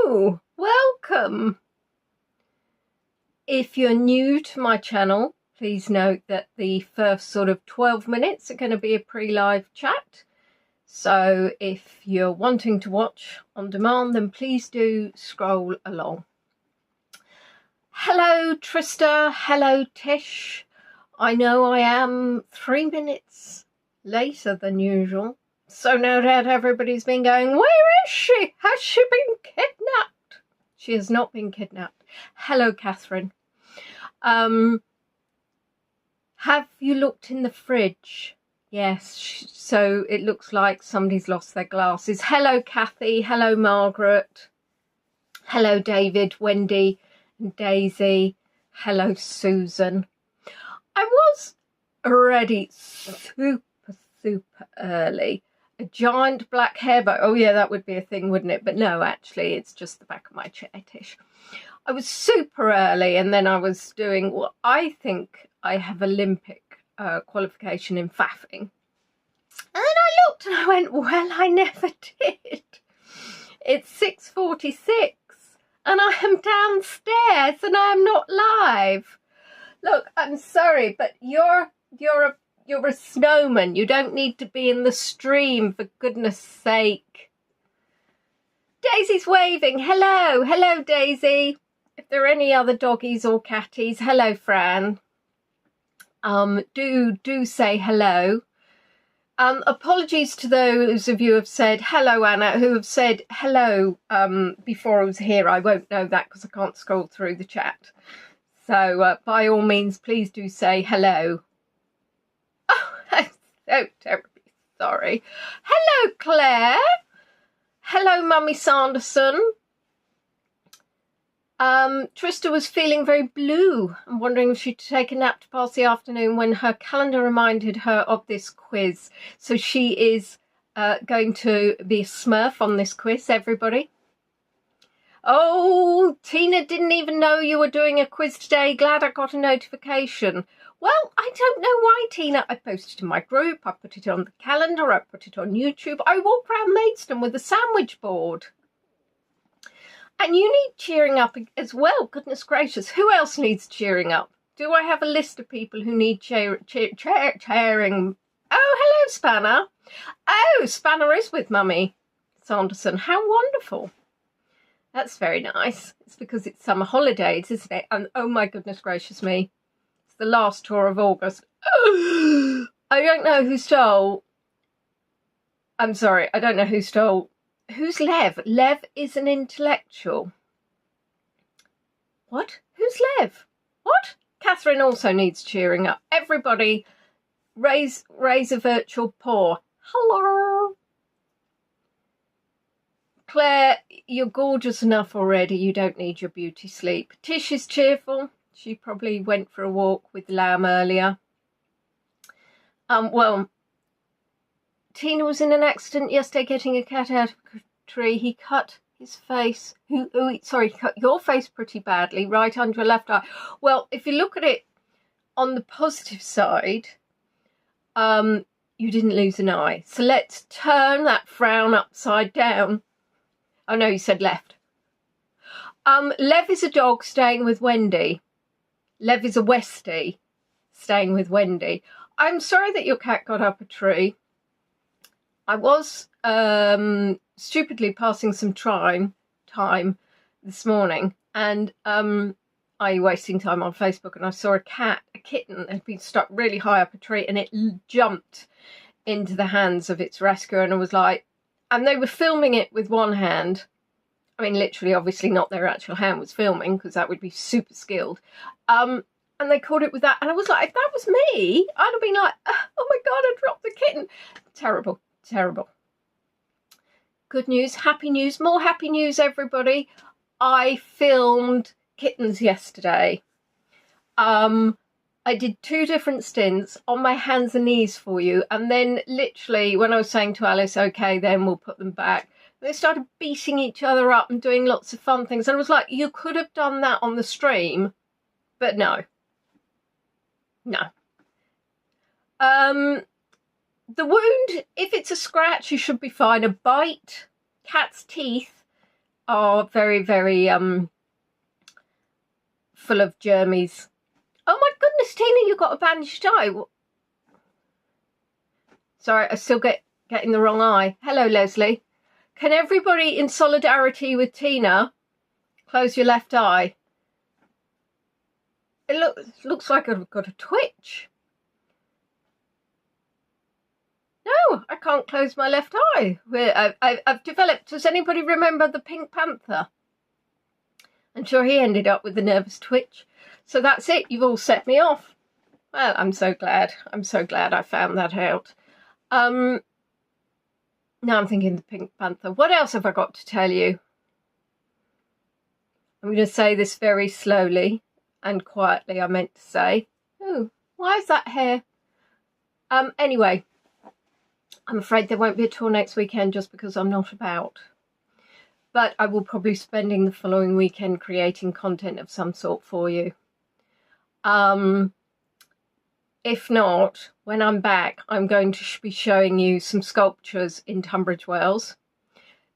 Hello, welcome. If you're new to my channel, please note that the first sort of 12 minutes are going to be a pre-live chat. So if you're wanting to watch on demand, then please do scroll along. Hello, Trista. Hello, Tish. I know I am 3 minutes later than usual. So no doubt everybody's been going, where is she? Has she been kidnapped? She has not been kidnapped. Hello, Catherine. Have you looked in the fridge? Yes, so it looks like somebody's lost their glasses. Hello, Kathy. Hello, Margaret. Hello, David, Wendy, and Daisy. Hello, Susan. I was ready super early. A giant black hair bow. Oh yeah, that would be a thing, wouldn't it? But no, actually, it's just the back of my chair, Tish. I was super early, and then I was doing what I think I have Olympic qualification in faffing. And then I looked and I went, well, I never did. It's 6:46 and I am downstairs and I am not live. Look, I'm sorry, but you're a snowman. You don't need to be in the stream, for goodness sake. Daisy's waving. Hello. Hello, Daisy. If there are any other doggies or catties, hello, Fran. Do say hello. Apologies to those of you who have said hello, Anna, who have said hello before I was here. I won't know that because I can't scroll through the chat. So by all means, please do say hello. Oh, I'm so terribly sorry. Hello, Claire. Hello, Mummy Sanderson. Trista was feeling very blue and wondering if she'd take a nap to pass the afternoon when her calendar reminded her of this quiz. So she is going to be a smurf on this quiz, everybody. Oh, Tina didn't even know you were doing a quiz today. Glad I got a notification. Well, I don't know why, Tina. I posted in my group, I put it on the calendar, I put it on YouTube. I walk around Maidstone with a sandwich board. And you need cheering up as well. Goodness gracious. Who else needs cheering up? Do I have a list of people who need cheering? Oh, hello, Spanner. Oh, Spanner is with Mummy Sanderson. How wonderful. That's very nice. It's because it's summer holidays, isn't it? And oh my goodness gracious me. It's the last tour of August. I don't know who stole. I'm sorry. I don't know who stole. Who's Lev? Lev is an intellectual. What? Who's Lev? What? Catherine also needs cheering up. Everybody, raise a virtual paw. Hello. Claire, you're gorgeous enough already. You don't need your beauty sleep. Tish is cheerful. She probably went for a walk with Lamb earlier. Well, Tina was in an accident yesterday getting a cat out of a tree. He cut his face. Sorry, he cut your face pretty badly, right under your left eye. Well, if you look at it on the positive side, you didn't lose an eye. So let's turn that frown upside down. Oh no, you said left. Lev is a dog staying with Wendy. Lev is a Westie staying with Wendy. I'm sorry that your cat got up a tree. I was stupidly passing some time this morning, and I wasting time on Facebook, and I saw a kitten had been stuck really high up a tree, and it jumped into the hands of its rescuer, and I was like, and they were filming it with one hand. I mean, literally, obviously not their actual hand was filming, because that would be super skilled. And they caught it with that, and I was like, if that was me, I'd have been like, oh my God, I dropped the kitten. Terrible. Terrible. Good news, happy news, more happy news, everybody. I filmed kittens yesterday. I did 2 different stints on my hands and knees for you, and then literally when I was saying to Alice, okay, then we'll put them back, they started beating each other up and doing lots of fun things, and I was like, you could have done that on the stream, but no. The wound, if it's a scratch, you should be fine. A bite, cat's teeth, are very, very full of germies. Oh my goodness, Tina, you've got a bandaged eye. Sorry, I still getting the wrong eye. Hello, Leslie. Can everybody in solidarity with Tina close your left eye? It looks like I've got a twitch. No, I can't close my left eye. I've developed, does anybody remember the Pink Panther? I'm sure he ended up with a nervous twitch. So that's it, you've all set me off. Well, I'm so glad. I'm so glad I found that out. Now I'm thinking the Pink Panther. What else have I got to tell you? I'm going to say this very slowly and quietly, I meant to say. Oh, why is that hair? Anyway, I'm afraid there won't be a tour next weekend just because I'm not about. But I will probably be spending the following weekend creating content of some sort for you. If not, when I'm back, I'm going to be showing you some sculptures in Tunbridge Wells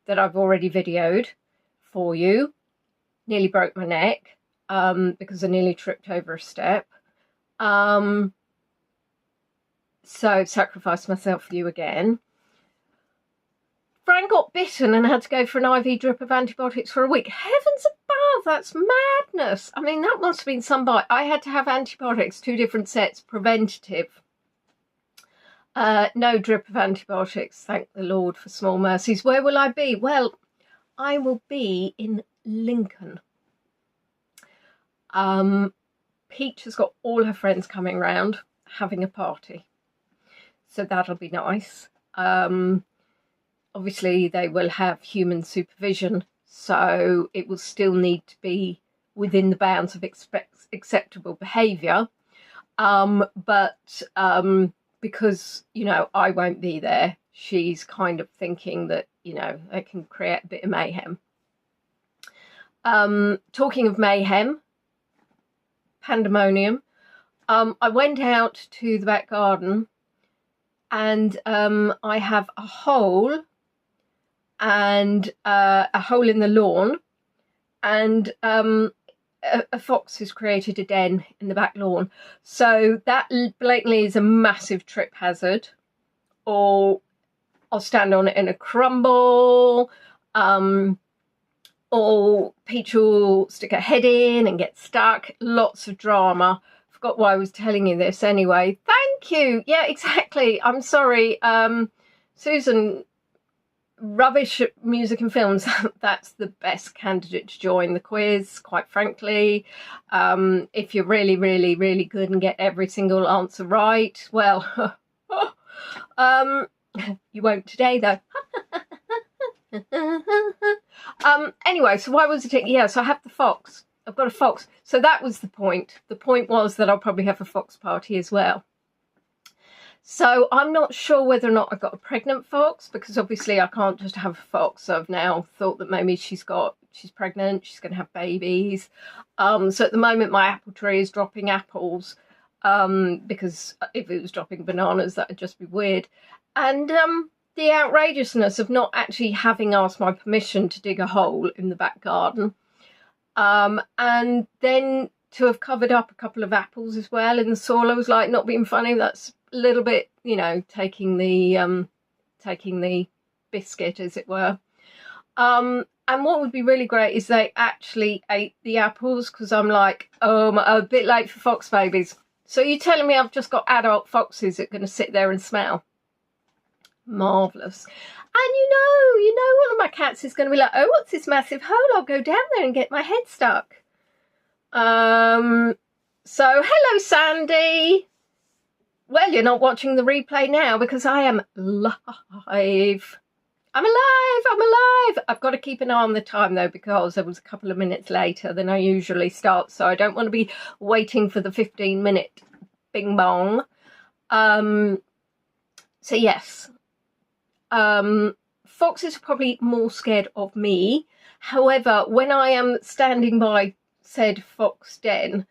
that I've already videoed for you. Nearly broke my neck because I nearly tripped over a step. So sacrificed myself for you again. Fran got bitten and had to go for an IV drip of antibiotics for a week. Heavens above, that's madness. I mean, that must have been some bite. I had to have antibiotics, 2 different sets, preventative. No drip of antibiotics, thank the Lord for small mercies. Where will I be? Well, I will be in Lincoln. Peach has got all her friends coming round, having a party. So that'll be nice. Obviously, they will have human supervision, so it will still need to be within the bounds of acceptable behaviour. But because, you know, I won't be there, she's kind of thinking that, you know, they can create a bit of mayhem. Talking of mayhem, pandemonium, I went out to the back garden and I have a hole and a hole in the lawn, and a fox has created a den in the back lawn. So that blatantly is a massive trip hazard, or I'll stand on it in a crumble, or Peach will stick her head in and get stuck. Lots of drama. Forgot why I was telling you this anyway. Thank you. Yeah, exactly. I'm sorry. Susan, rubbish at music and films. That's the best candidate to join the quiz, quite frankly. If you're really, really, really good and get every single answer right, well, you won't today though. Anyway, so why was it? Yeah, so I have the fox. I've got a fox. So that was the point. The point was that I'll probably have a fox party as well. So I'm not sure whether or not I've got a pregnant fox, because obviously I can't just have a fox. So I've now thought that maybe she's pregnant, she's going to have babies. So at the moment my apple tree is dropping apples, because if it was dropping bananas, that would just be weird. And the outrageousness of not actually having asked my permission to dig a hole in the back garden. And then to have covered up a couple of apples as well in the soil. I was like, not being funny, that's a little bit, you know, taking the biscuit, as it were. And what would be really great is they actually ate the apples, because I'm like, I'm a bit late for fox babies. So you're telling me I've just got adult foxes that are going to sit there and smell? Marvellous. And you know one of my cats is going to be like, oh, what's this massive hole? I'll go down there and get my head stuck. So hello, Sandy. Well, you're not watching the replay now because I am live. I'm alive. I've got to keep an eye on the time though, because there was a couple of minutes later than I usually start, so I don't want to be waiting for the 15-minute bing bong. So yes, foxes are probably more scared of me. However, when I am standing by said fox den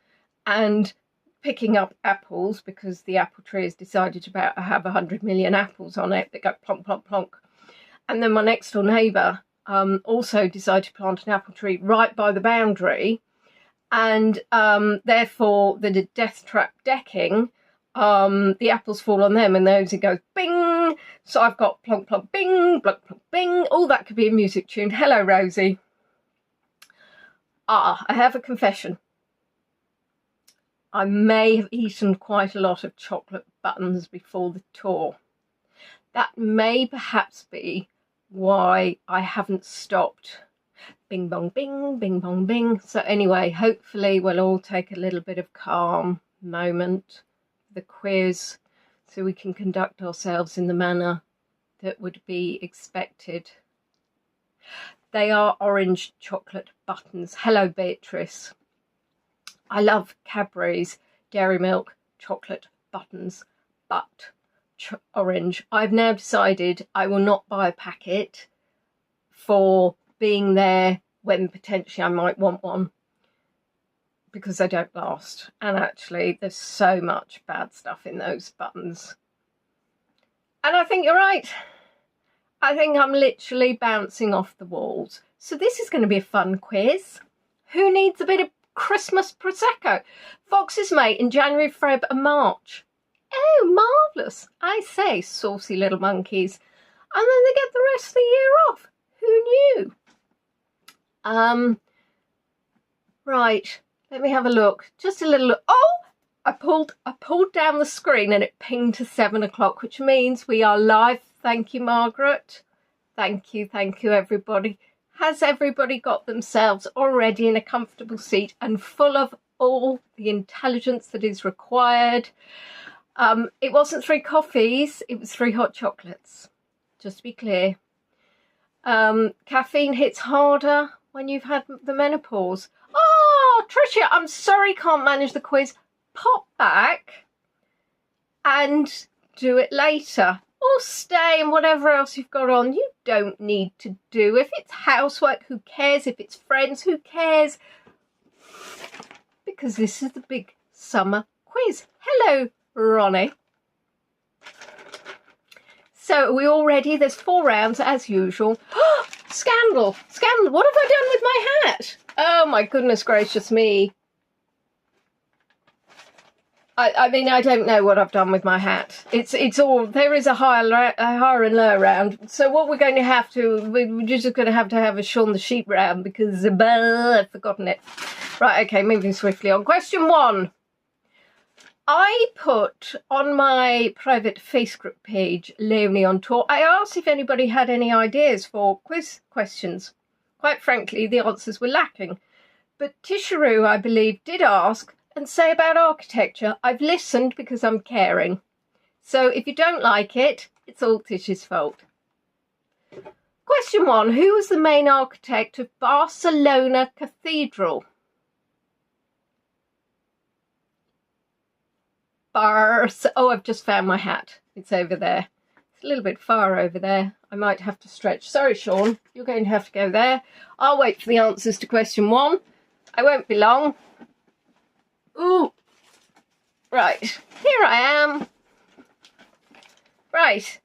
and picking up apples, because the apple tree has decided to have 100 million apples on it that go plonk, plonk, plonk, and then my next door neighbour also decided to plant an apple tree right by the boundary, and therefore the death trap decking, the apples fall on them, and those it goes bing. So I've got plonk plonk bing, plonk plonk bing. Oh, that could be a music tune. Hello, Rosie. I have a confession. I may have eaten quite a lot of chocolate buttons before the tour. That may perhaps be why I haven't stopped. Bing bong bing, bing bong bing. So anyway, hopefully we'll all take a little bit of calm moment, the quiz, so we can conduct ourselves in the manner that would be expected. They are orange chocolate buttons. Hello, Beatrice. I love Cadbury's Dairy Milk chocolate buttons, but orange. I've now decided I will not buy a packet for being there when potentially I might want one, because they don't last. And actually, there's so much bad stuff in those buttons. And I think you're right. I think I'm literally bouncing off the walls. So this is going to be a fun quiz. Who needs a bit of Christmas Prosecco? Fox's mate in January, Feb and March. Oh, marvellous. I say, saucy little monkeys. And then they get the rest of the year off. Who knew? Right, let me have a look. Just a little look. Oh, I pulled down the screen and it pinged to 7 o'clock, which means we are live. Thank you, Margaret. Thank you, everybody. Has everybody got themselves already in a comfortable seat and full of all the intelligence that is required? It wasn't 3 coffees, it was 3 hot chocolates, just to be clear. Caffeine hits harder when you've had the menopause. Oh, Tricia, I'm sorry, can't manage the quiz. Pop back and do it later. Or stay and whatever else you've got on. You don't need to do. If it's housework, who cares? If it's friends, who cares? Because this is the big summer quiz. Hello, Ronnie. So are we all ready? There's 4 rounds as usual. Scandal! Scandal! What have I done with my hat? Oh my goodness gracious me. I mean, I don't know what I've done with my hat. It's all, there is a higher and lower round. So what we're going to have to, we're just going to have a Shaun the Sheep round because I've forgotten it. Right, okay, moving swiftly on. Question 1. I put on my private Facebook page, Leonie on Tour, I asked if anybody had any ideas for quiz questions. Quite frankly, the answers were lacking. But Tisharoo, I believe, did ask and say about architecture. I've listened because I'm caring. So if you don't like it, it's all Tish's fault. Question 1. Who was the main architect of Barcelona Cathedral? Oh, I've just found my hat. It's over there. It's a little bit far over there. I might have to stretch. Sorry, Shaun. You're going to have to go there. I'll wait for the answers to question 1. I won't be long. Ooh. Right. Here I am. Right.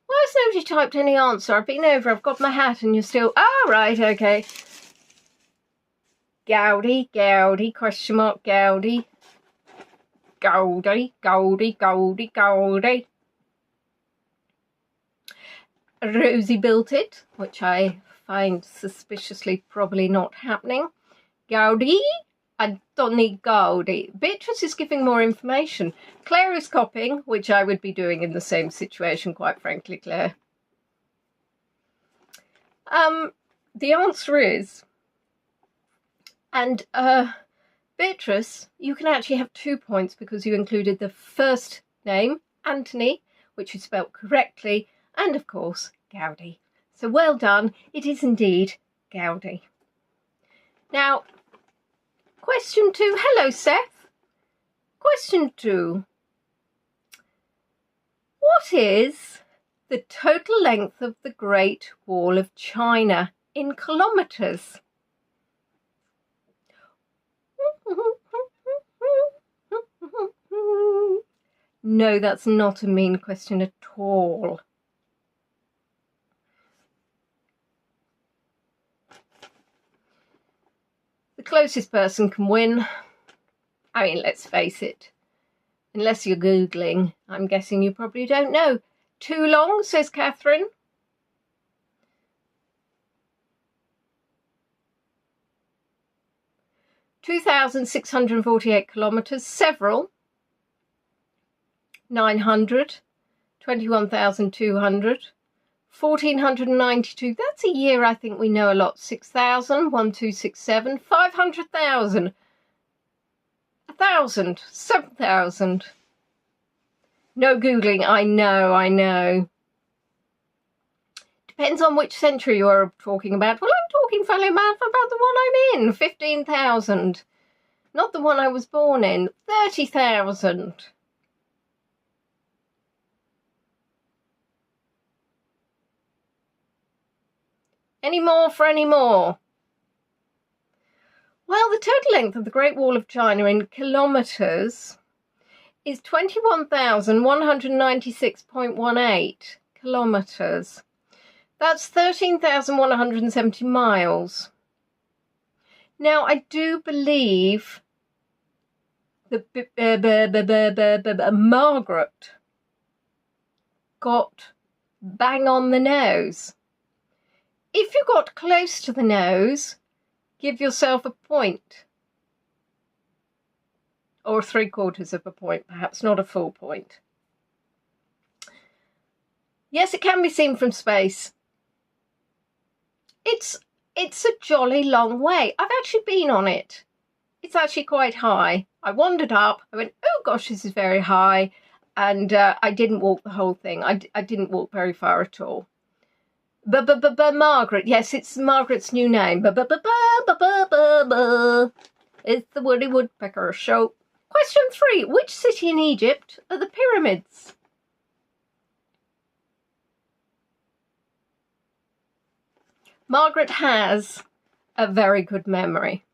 Why has nobody typed any answer? I've been over. I've got my hat and you're still... Oh, right. Okay. Gaudi, question mark, Gaudi. Gaudi. Rosie built it, which I find suspiciously probably not happening. Gaudi, Antoni Gaudi. Beatrice is giving more information. Claire is copying, which I would be doing in the same situation, quite frankly, Claire. The answer is... And Beatrice, you can actually have 2 points because you included the first name, Anthony, which you spelt correctly, and of course, Gaudi. So well done. It is indeed Gaudi. Now, question 2. Hello, Seth. Question 2. What is the total length of the Great Wall of China in kilometres? No, that's not a mean question at all. The closest person can win. I mean, let's face it. Unless you're Googling, I'm guessing you probably don't know. Too long, says Catherine. (2,648 kilometres), several, 900, 21,200, 1,492. That's a year I think we know a lot. 6,000, 1,267, 500,000, 1,000, 7,000. No Googling, I know. Depends on which century you're talking about. Well, I'm talking, fellow man, about the one I'm in. 15,000. Not the one I was born in. 30,000. Any more for any more? Well, the total length of the Great Wall of China in kilometres is 21,196.18 kilometres. That's 13,170 miles. Now, I do believe that Margaret got bang on the nose. If you got close to the nose, give yourself a point. Or 3/4 of a point, perhaps, not a full point. Yes, it can be seen from space. It's a jolly long way. I've actually been on it. It's actually quite high. I wandered up. I went, oh gosh, this is very high. And I didn't walk the whole thing. I didn't walk very far at all. Margaret. Yes, it's Margaret's new name. It's the Woody Woodpecker Show. Question 3. Which city in Egypt are the pyramids? Margaret has a very good memory.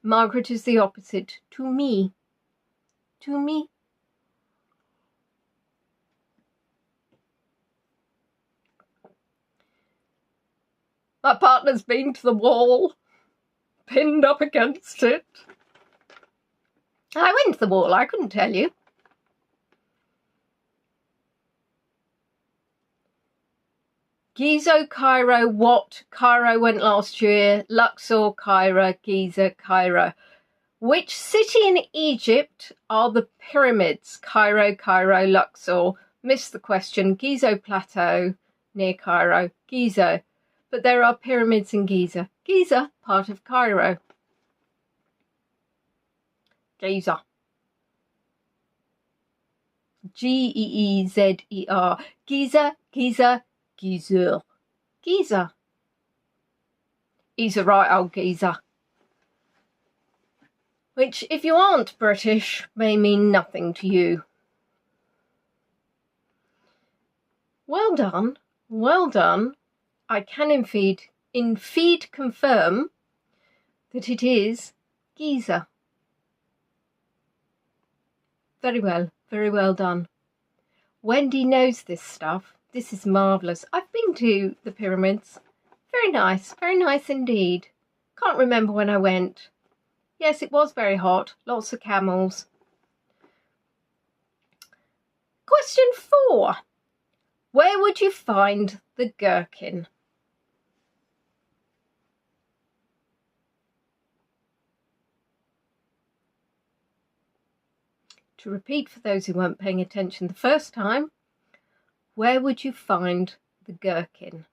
Margaret is the opposite to me. To me. My partner's been to the wall, pinned up against it. I went to the wall, I couldn't tell you. Giza, Cairo, Wat, Cairo went last year. Luxor, Cairo, Giza, Cairo. Which city in Egypt are the pyramids? Cairo, Cairo, Luxor. Missed the question. Giza Plateau near Cairo. Giza. But there are pyramids in Giza. Giza, part of Cairo. Giza. Geezer. Giza, Giza, Giza. Giza. He's a right old geezer. Which, if you aren't British, may mean nothing to you. Well done. Well done. I can in feed confirm that it is Giza. Very well done. Wendy knows this stuff. This is marvellous. I've been to the pyramids. Very nice indeed. Can't remember when I went. Yes, it was very hot. Lots of camels. Question 4. Where would you find the gherkin? To repeat for those who weren't paying attention the first time, where would you find the gherkin?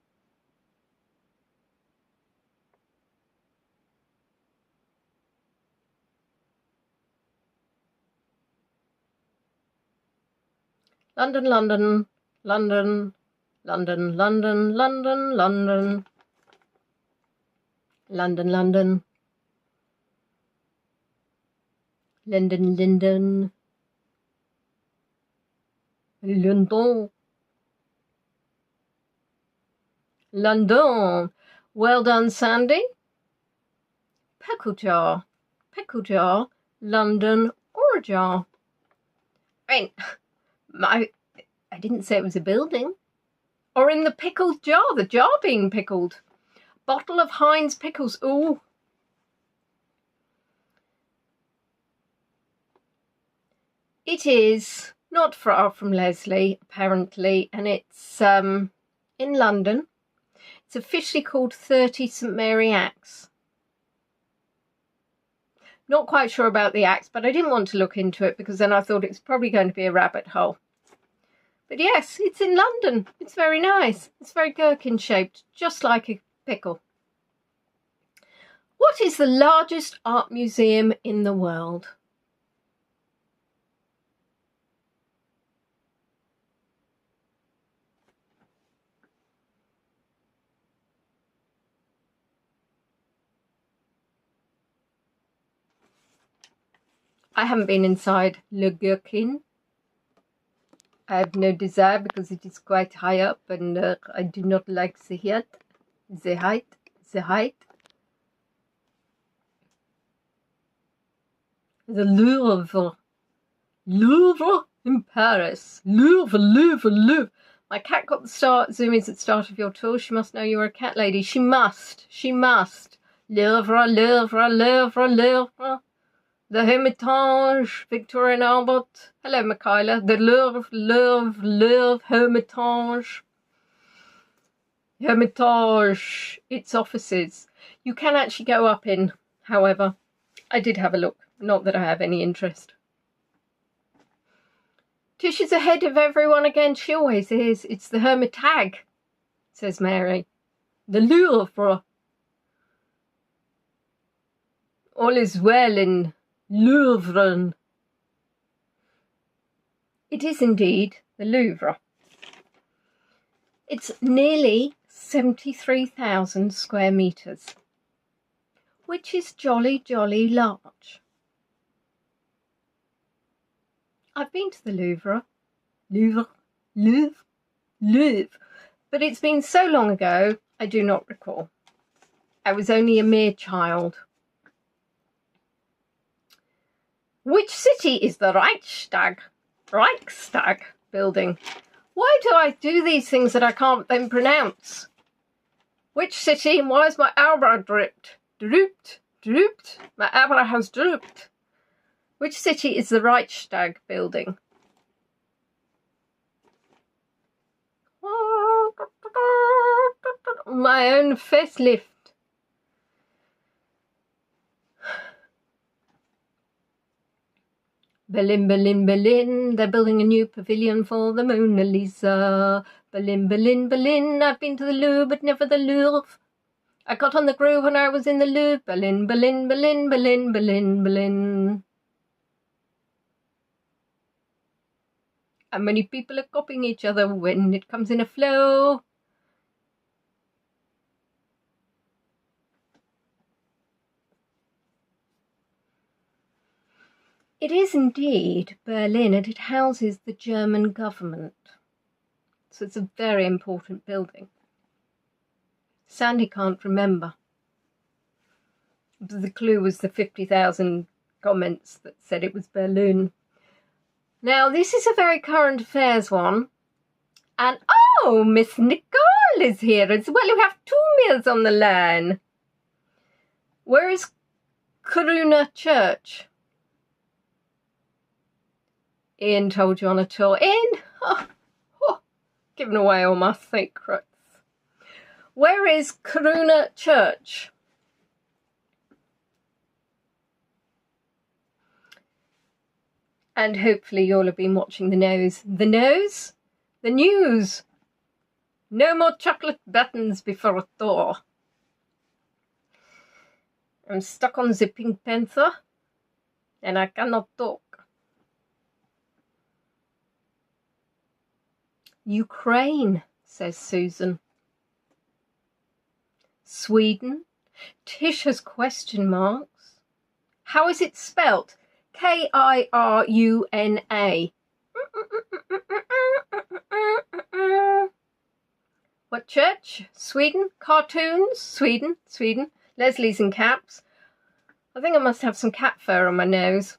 London, London, London, London, London, London, London, London, London, London, London, London, London. Well done, Sandy. Pickle jar, London or a jar. I mean, I didn't say it was a building. Or in the pickled jar, the jar being pickled. Bottle of Heinz pickles. Ooh. It is not far from Leslie, apparently, and it's in London. It's officially called 30 St Mary Axe. Not quite sure about the axe, but I didn't want to look into it because then I thought it's probably going to be a rabbit hole. But yes, it's in London. It's very nice. It's very gherkin shaped, just like a pickle. What is the largest art museum in the world? I haven't been inside Le Gherkin. I have no desire because it is quite high up and I do not like the height. The Louvre in Paris. Louvre. My cat got the start. Zoomies at start of your tour. She must know you're a cat lady. She must. Louvre. The Hermitage, Victoria and Albert. Hello, Michaela. The Louvre, Hermitage. Its offices. You can actually go up in, however. I did have a look. Not that I have any interest. Tish is ahead of everyone again. She always is. It's the Hermitage, says Mary. The Louvre. All is well in Louvre. It is indeed the Louvre. It's nearly 73,000 square metres, which is jolly large. I've been to the Louvre, but it's been so long ago, I do not recall. I was only a mere child. Which city is the Reichstag building? Why do I do these things that I can't then pronounce? Which city? And why is my eyebrow drooped? My eyebrow has drooped. Which city is the Reichstag building? My own facelift. Berlin. They're building a new pavilion for the Mona Lisa. Berlin. I've been to the Louvre, but never the Louvre. I got on the groove when I was in the Louvre. Berlin. And many people are copying each other when it comes in a flow. It is indeed Berlin, and it houses the German government. So it's a very important building. Sandy can't remember. The clue was the 50,000 comments that said it was Berlin. Now, this is a very current affairs one. And, oh, Miss Nicole is here as well. You have 2 meals on the line. Where is Coruna Church? Ian told you on a tour. Ian, giving away all my secrets. Where is Coruna Church? And hopefully you'll have been watching the nose. The nose? The news. No more chocolate buttons before a tour. I'm stuck on the Pink Panther and I cannot talk. Ukraine, says Susan. Sweden? Tish has question marks. How is it spelt? Kiruna. What church? Sweden? Cartoons? Sweden. Leslie's in caps. I think I must have some cat fur on my nose.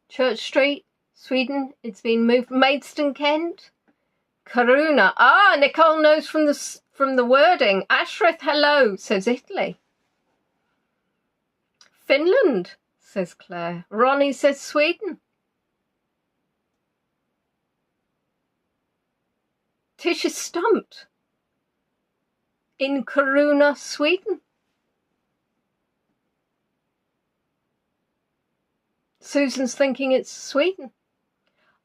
Church Street, Sweden. It's been moved. Maidstone, Kent. Coruna. Ah, Nicole knows from the wording. Ashrith, hello, says Italy. Finland, says Claire. Ronnie says Sweden. Tish is stumped. In Kiruna, Sweden. Susan's thinking it's Sweden.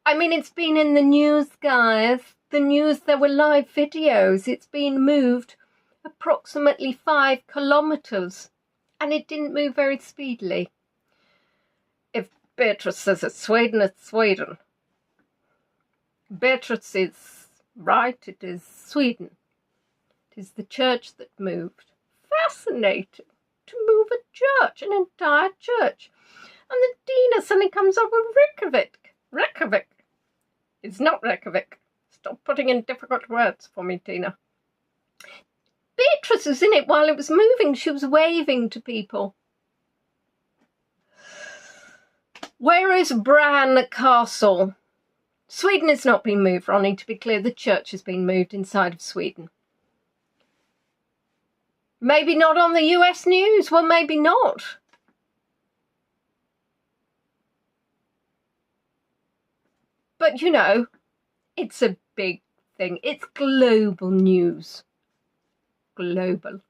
I mean, it's been in the news, guys. The news, there were live videos. It's been moved approximately 5 kilometres. And it didn't move very speedily. If Beatrice says it's Sweden. Beatrice is right, it is Sweden. It is the church that moved. Fascinating to move a church, an entire church. And the Dina suddenly comes up with Reykjavik. Reykjavik. It's not Reykjavik. Stop putting in difficult words for me, Tina. Beatrice was in it while it was moving. She was waving to people. Where is Bran Castle? Sweden has not been moved, Ronnie. To be clear, the church has been moved inside of Sweden. Maybe not on the US news. Well, maybe not. But, you know, it's a big thing. It's global news. Global.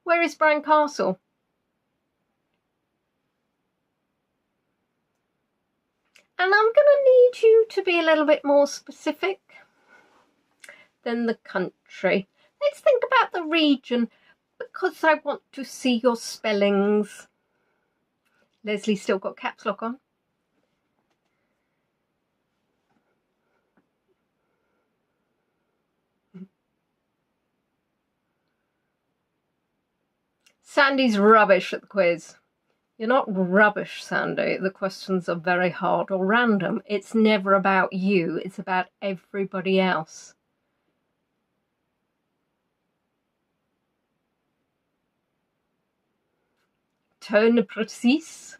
Where is Bran Castle? And I'm going to need you to be a little bit more specific than the country. Let's think about the region, because I want to see your spellings. Leslie's still got caps lock on. Sandy's rubbish at the quiz. You're not rubbish, Sandy. The questions are very hard or random. It's never about you. It's about everybody else. Tone précis.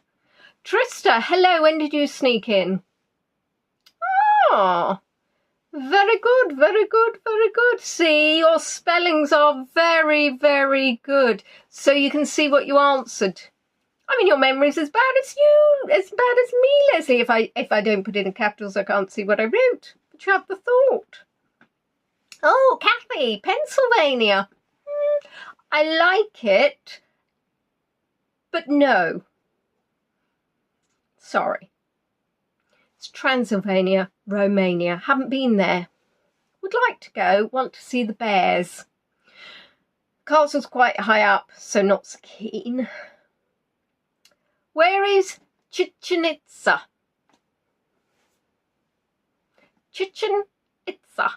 Trista, hello. When did you sneak in? Oh, very good, very good, very good. See, your spellings are very, very good. So you can see what you answered. I mean, your memory's as bad as you, as bad as me, Leslie. If I don't put it in capitals, I can't see what I wrote. But you have the thought. Oh, Kathy, Pennsylvania. I like it, but no. Sorry. It's Transylvania, Romania. Haven't been there. Would like to go. Want to see the bears. Castle's quite high up, so not so keen. Where is Chichen Itza? Chichen Itza.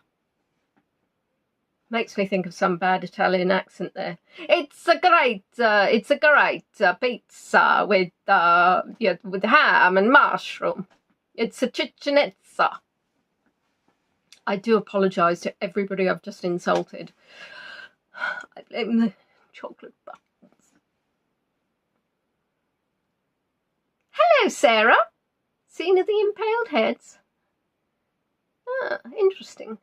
Makes me think of some bad Italian accent there. It's a great pizza with ham and mushroom. It's a Chichen Itza. I do apologise to everybody I've just insulted. I blame the chocolate buttons. Hello, Sarah. Scene of the impaled heads. Ah, interesting.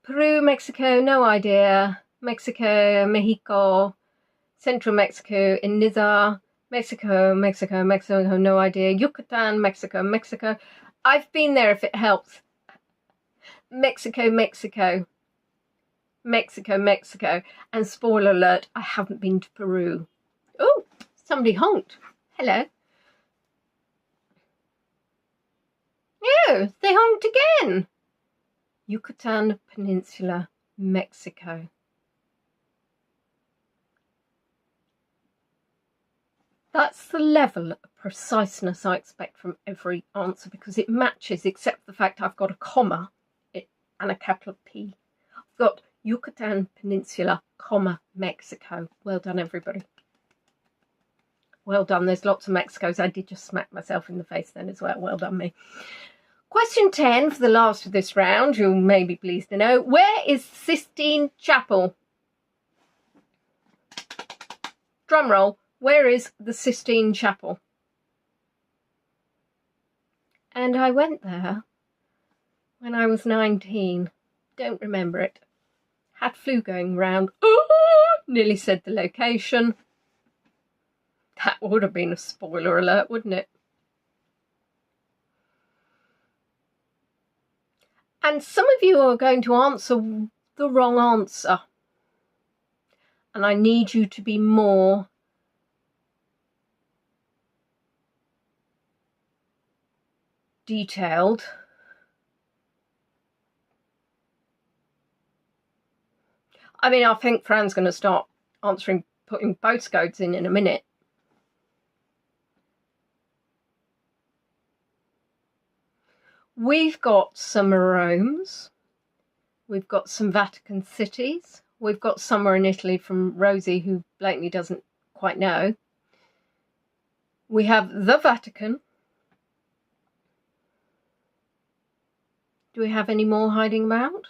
Peru, Mexico, no idea. Mexico, Central Mexico, in Nizar, Mexico, no idea. Yucatan, Mexico. I've been there if it helps. Mexico. And spoiler alert, I haven't been to Peru. Oh, somebody honked. Hello. Oh, they honked again. Yucatan Peninsula, Mexico. That's the level of preciseness I expect from every answer, because it matches, except for the fact I've got a comma and a capital P. I've got Yucatan Peninsula, comma, Mexico. Well done, everybody. Well done. There's lots of Mexicos. I did just smack myself in the face then as well. Well done, me. Question 10 for the last of this round. You'll may be pleased to know. Where is Sistine Chapel? Drum roll. Where is the Sistine Chapel? And I went there when I was 19. Don't remember it. Had flu going round. Nearly said the location. That would have been a spoiler alert, wouldn't it? And some of you are going to answer the wrong answer. And I need you to be more detailed. I mean, I think Fran's going to start answering, putting postcodes in a minute. We've got some Romes. We've got some Vatican cities. We've got somewhere in Italy from Rosie, who blatantly doesn't quite know. We have the Vatican. Do we have any more hiding about?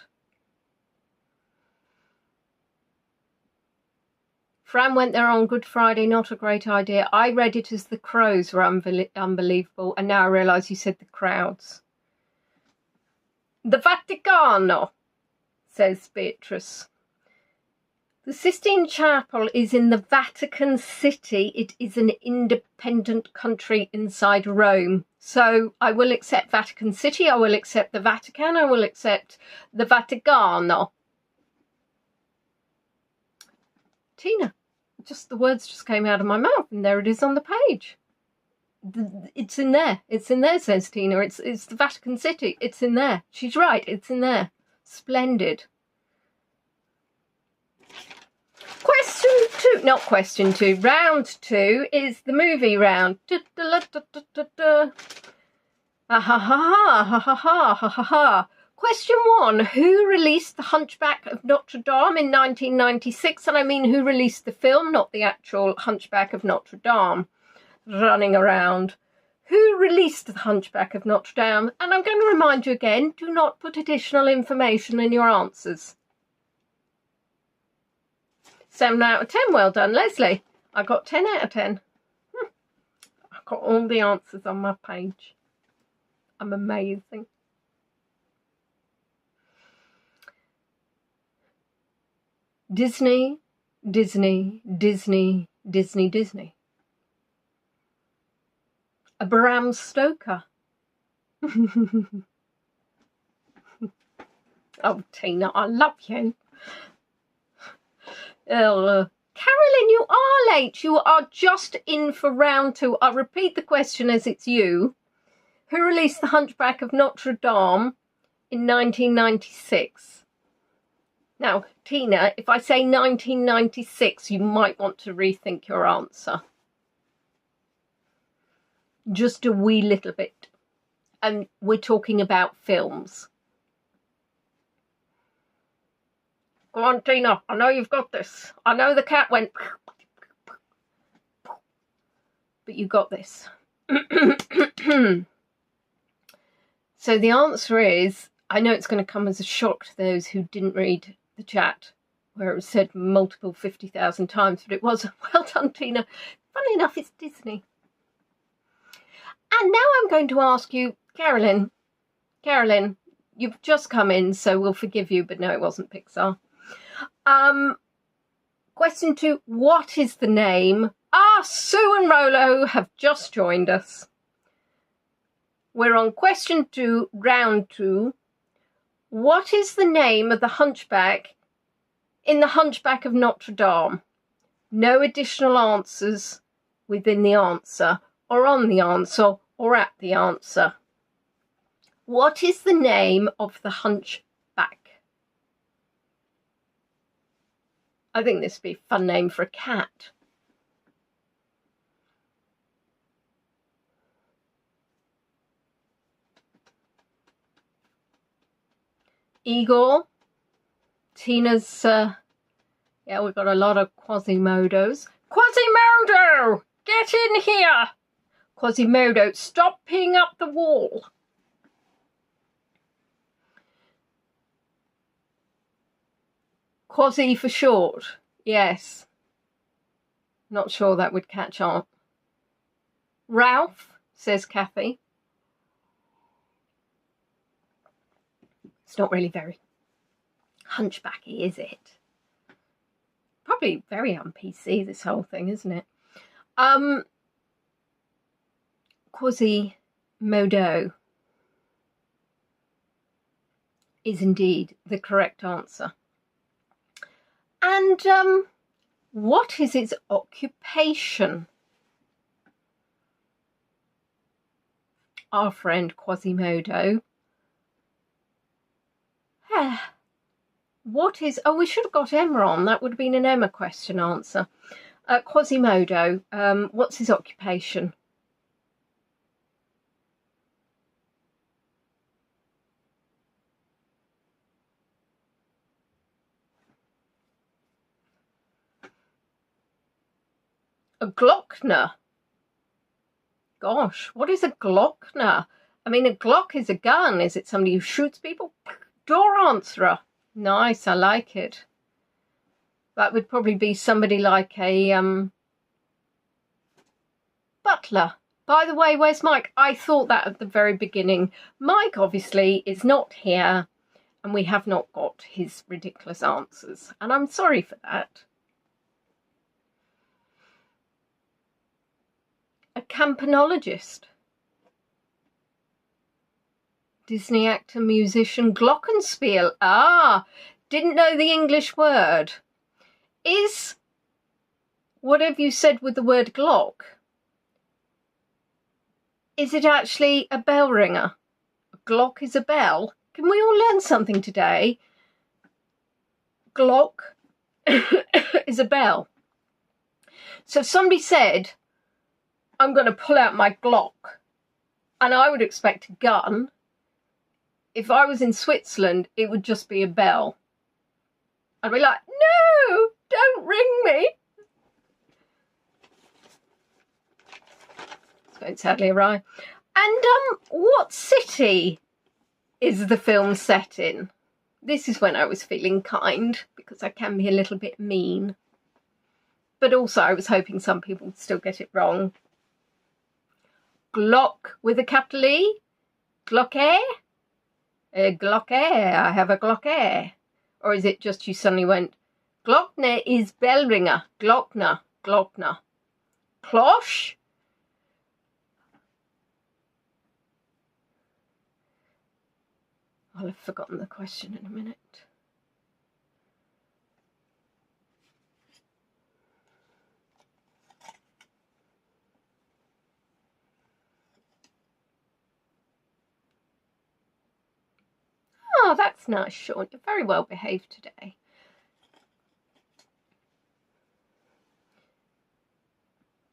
Fran went there on Good Friday, not a great idea. I read it as the crows were unbelievable, and now I realise you said the crowds. The Vaticano, says Beatrice. The Sistine Chapel is in the Vatican City. It is an independent country inside Rome. So I will accept Vatican City, I will accept the Vatican, I will accept the Vaticano. Tina, just the words just came out of my mouth, and there it is on the page. It's in there. It's in there, says Tina. It's the Vatican City. It's in there. She's right. It's in there. Splendid. Question two, not question two, round two is the movie round. Ha ha ha ha ha ha ha ha ha ha. Question one, who released The Hunchback of Notre Dame in 1996? And I mean who released the film, not the actual Hunchback of Notre Dame running around. Who released The Hunchback of Notre Dame? And I'm going to remind you again, do not put additional information in your answers. 7 out of 10, well done, Leslie. I got 10 out of 10. I've got all the answers on my page. I'm amazing. Disney, Disney, Disney, Disney, Disney. A Bram Stoker. Oh, Tina, I love you. Carolyn, you are late. You are just in for round two. I'll repeat the question as it's you. Who released The Hunchback of Notre Dame in 1996? Now, Tina, if I say 1996, you might want to rethink your answer. Just a wee little bit. And we're talking about films. Go on, Tina. I know you've got this. I know the cat went... But you got this. So the answer is, I know it's going to come as a shock to those who didn't read the chat, where it was said multiple 50,000 times, but it was. Well done, Tina. Funnily enough, it's Disney. And now I'm going to ask you, Carolyn. Carolyn, you've just come in, so we'll forgive you, but no, it wasn't Pixar. Question two, what is the name? Sue and Rolo have just joined us. We're on question two, round two. What is the name of the hunchback in The Hunchback of Notre Dame? No additional answers within the answer, or on the answer, or at the answer. What is the name of the hunchback? I think this would be a fun name for a cat. Igor, Tina's, yeah, we've got a lot of Quasimodos. Quasimodo, get in here. Quasimodo, stop peeing up the wall. Quasi for short, yes. Not sure that would catch on. Ralph, says Kathy. It's not really very hunchbacky, is it? probably very un-PC, this whole thing, isn't it? Quasimodo is indeed the correct answer. And what is its occupation? Our friend Quasimodo. What is... Oh, we should have got Emma on. That would have been an Emma question answer. Quasimodo, what's his occupation? A Glockner. Gosh, what is a Glockner? I mean, a Glock is a gun. Is it somebody who shoots people? Door answerer. Nice, I like it. That would probably be somebody like a butler. By the way, where's Mike? I thought that at the very beginning. Mike obviously is not here, and we have not got his ridiculous answers, and I'm sorry for that. A campanologist. Disney actor, musician, glockenspiel. Ah, didn't know the English word. Is whatever you said with the word Glock, is it actually a bell ringer? A Glock is a bell. Can we all learn something today? Glock is a bell. So somebody said, I'm going to pull out my Glock, and I would expect a gun. If I was in Switzerland, it would just be a bell. I'd be like, no, don't ring me. It's going sadly awry. And what city is the film set in? This is when I was feeling kind, because I can be a little bit mean. But also I was hoping some people would still get it wrong. Glock with a capital E? Glocke? A Glocke, I have a Glocke. Or is it just you suddenly went, Glockner is bell ringer, Glockner, Glockner. Cloche? I'll have forgotten the question in a minute. Oh, that's nice, Sean. You're very well behaved today.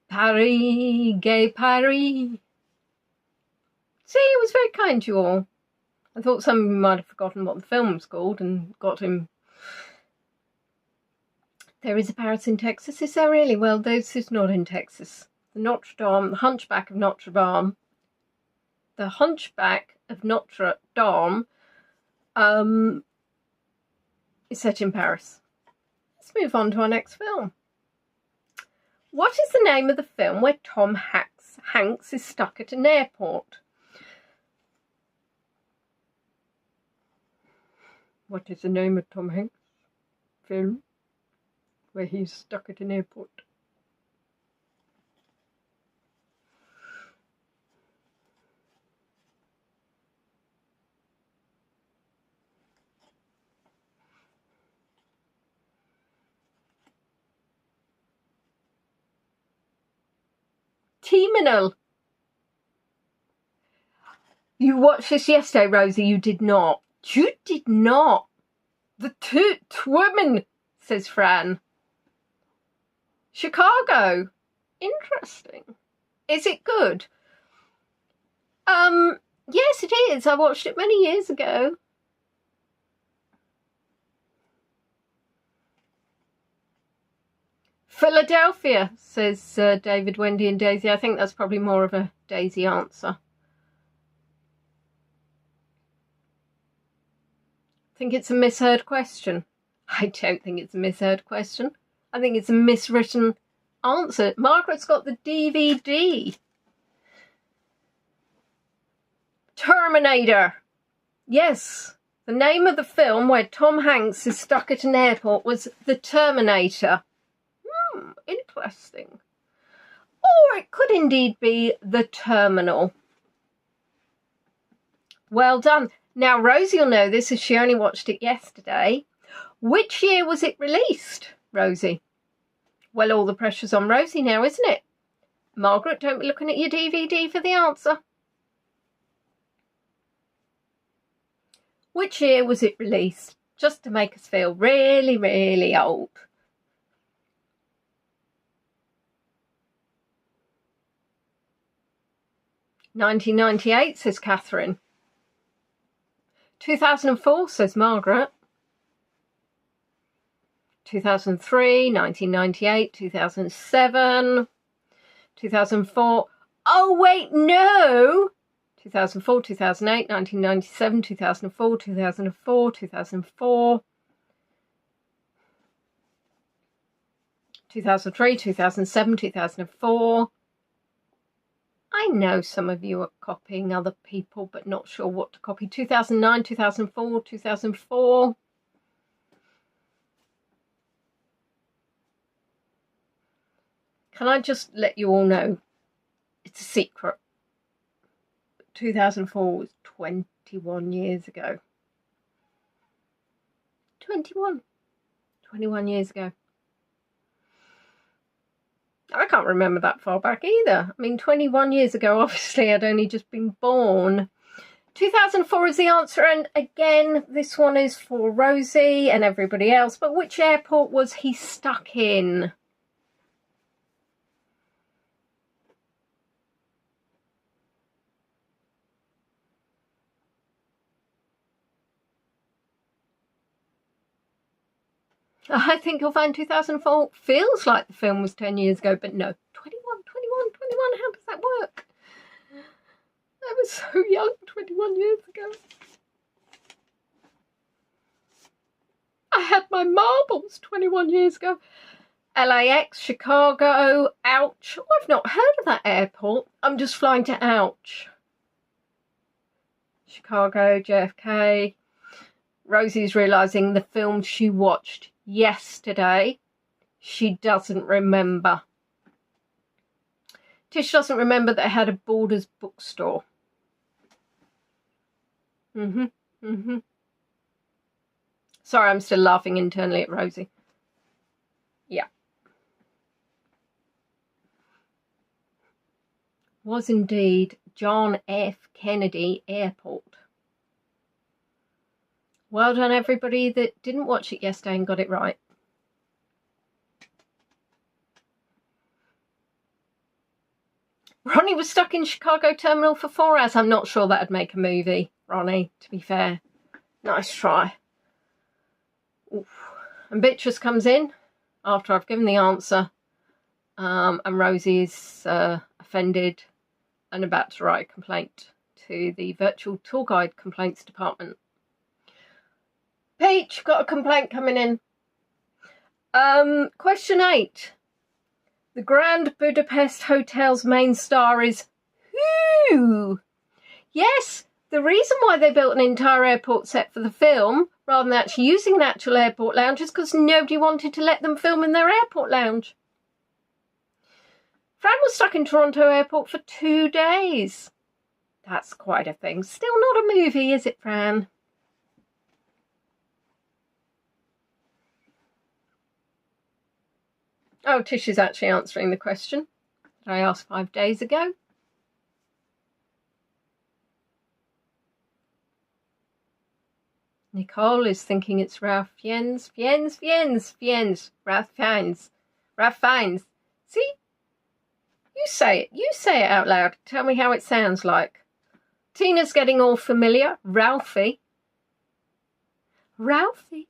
Paris, gay Paris. See, it was very kind to you all. I thought some of you might have forgotten what the film was called and got him. There is a Paris in Texas, is there really? Well, this is not in Texas. The Notre Dame, the Hunchback of Notre Dame. The Hunchback of Notre Dame is set in Paris. Let's move on to our next film. What is the name of the film where Tom Hanks is stuck at an airport? What is the name of Tom Hanks' film where he's stuck at an airport? Terminal. You watched this yesterday, Rosie. You did not. You did not. The Toot Woman, says Fran. Chicago. Interesting. Is it good? Yes, it is. I watched it many years ago. Philadelphia, says David, Wendy and Daisy. I think that's probably more of a Daisy answer. I think it's a misheard question. I don't think it's a misheard question. I think it's a miswritten answer. Margaret's got the DVD. Terminator. Yes, the name of the film where Tom Hanks is stuck at an airport was The Terminator. interesting. Or it could indeed be The Terminal. Well done. Now, Rosie will know this as she only watched it yesterday. Which year was it released, Rosie? Well, all the pressure's on Rosie now, isn't it? Margaret, don't be looking at your DVD for the answer. Which year was it released? Just to make us feel really, really old. "1998, says Catherine. 2004, says Margaret. 2003, 1998, 2007, 2004. Oh, wait, no! 2004, 2008, 1997, 2004, 2004, 2004, 2003, 2007, 2004. I know some of you are copying other people, but not sure what to copy. 2009, 2004, 2004. Can I just let you all know, it's a secret. 2004 was 21 years ago. 21 years ago. I can't remember that far back either. I mean, 21 years ago, obviously, I'd only just been born. 2004 is the answer, and again, this one is for Rosie and everybody else. But which airport was he stuck in? I think you'll find 2004 feels like the film was 10 years ago, but no, 21, how does that work? I was so young 21 years ago. I had my marbles 21 years ago. LAX, Chicago, ouch. Oh, I've not heard of that airport. I'm just flying to ouch. Chicago, JFK. Rosie's realising the film she watched yesterday, she doesn't remember. Tish doesn't remember that it had a Borders bookstore. Sorry, I'm still laughing internally at Rosie. Yeah. Was indeed John F. Kennedy Airport. Well done, everybody that didn't watch it yesterday and got it right. Ronnie was stuck in Chicago Terminal for 4 hours. I'm not sure that'd make a movie, Ronnie, to be fair. Nice try. Oof. And Beatrice comes in after I've given the answer. And Rosie's offended and about to write a complaint to the virtual tour guide complaints department. Peach, got a complaint coming in. Question 8. The Grand Budapest Hotel's main star is who? Yes, the reason why they built an entire airport set for the film, rather than actually using an actual airport lounge, is because nobody wanted to let them film in their airport lounge. Fran was stuck in Toronto Airport for 2 days. That's quite a thing. Still not a movie, is it, Fran? Oh, Tish is actually answering the question that I asked 5 days ago. Nicole is thinking it's Ralph Fiennes. Ralph Fiennes. Ralph Fiennes. See? You say it. You say it out loud. Tell me how it sounds like. Tina's getting all familiar. Ralphie. Ralphie.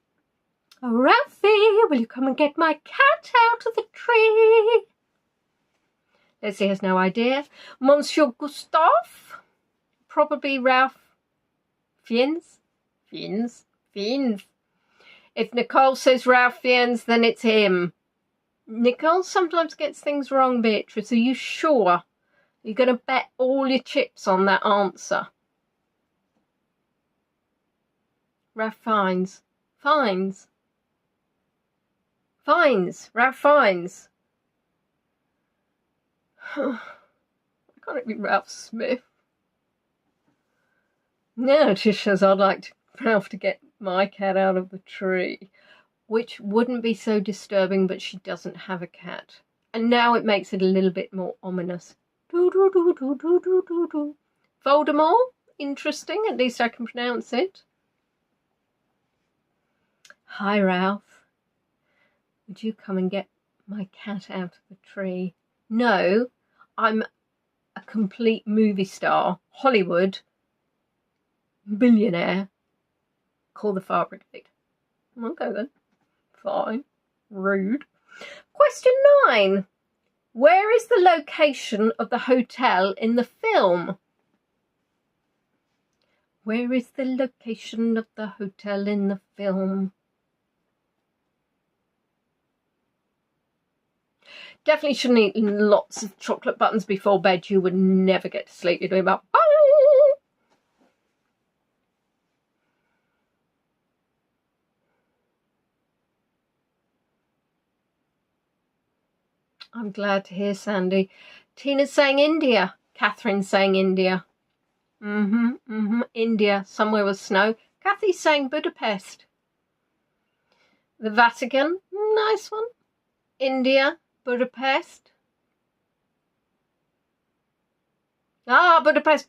Oh, Ralphie, will you come and get my cat out of the tree? Leslie has no idea. Monsieur Gustave? Probably Ralph Fiennes. Fiennes. If Nicole says Ralph Fiennes, then it's him. Nicole sometimes gets things wrong, Beatrice. Are you sure? You're going to bet all your chips on that answer. Ralph Fiennes. Ralph Fiennes. Can't it be Ralph Smith? No, Tish says, I'd like Ralph to get my cat out of the tree, which wouldn't be so disturbing, but she doesn't have a cat. And now it makes it a little bit more ominous. Voldemort? Interesting, at least I can pronounce it. Hi, Ralph. Would you come and get my cat out of the tree? No, I'm a complete movie star, Hollywood, billionaire. Call the fire brigade. Okay then. Fine. Rude. Question 9. Where is the location of the hotel in the film? Where is the location of the hotel in the film? Definitely shouldn't eat lots of chocolate buttons before bed. You would never get to sleep. You're doing about... I'm glad to hear, Sandy. Tina's saying India. Catherine's saying India. India, somewhere with snow. Kathy's saying Budapest. The Vatican, nice one. India, Budapest. Ah, Budapest.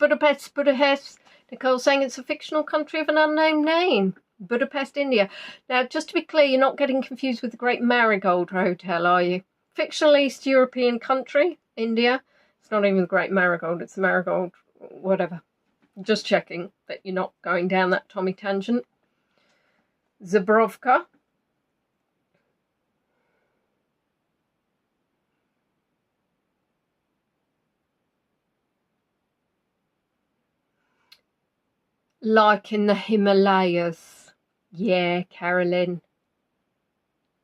Nicole's saying it's a fictional country of an unnamed name. Budapest, India. Now, just to be clear, you're not getting confused with the Great Marigold Hotel, are you? Fictional East European country, India. It's not even the Great Marigold, it's the Marigold, whatever. Just checking that you're not going down that Tommy tangent. Zabrovka. Like in the Himalayas. Yeah, Carolyn.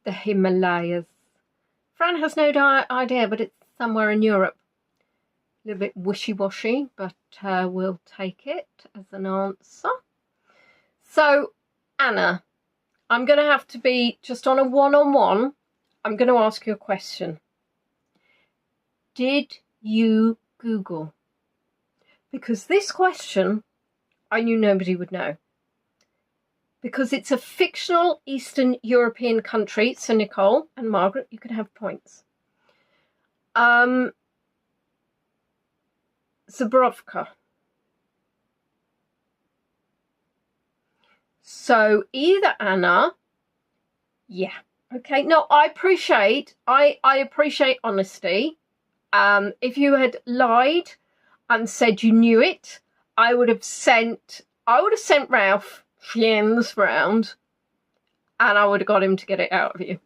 The Himalayas. Fran has no idea, but it's somewhere in Europe. A little bit wishy-washy, but we'll take it as an answer. So, Anna, I'm going to have to be just on a one-on-one. I'm going to ask you a question. Did you Google? Because this question, I knew nobody would know. Because it's a fictional Eastern European country. So, Nicole and Margaret, you can have points. Zabrovka. So either Anna, yeah, okay. No, I appreciate honesty. If you had lied and said you knew it, I would have sent Ralph Fiennes round, and I would have got him to get it out of you.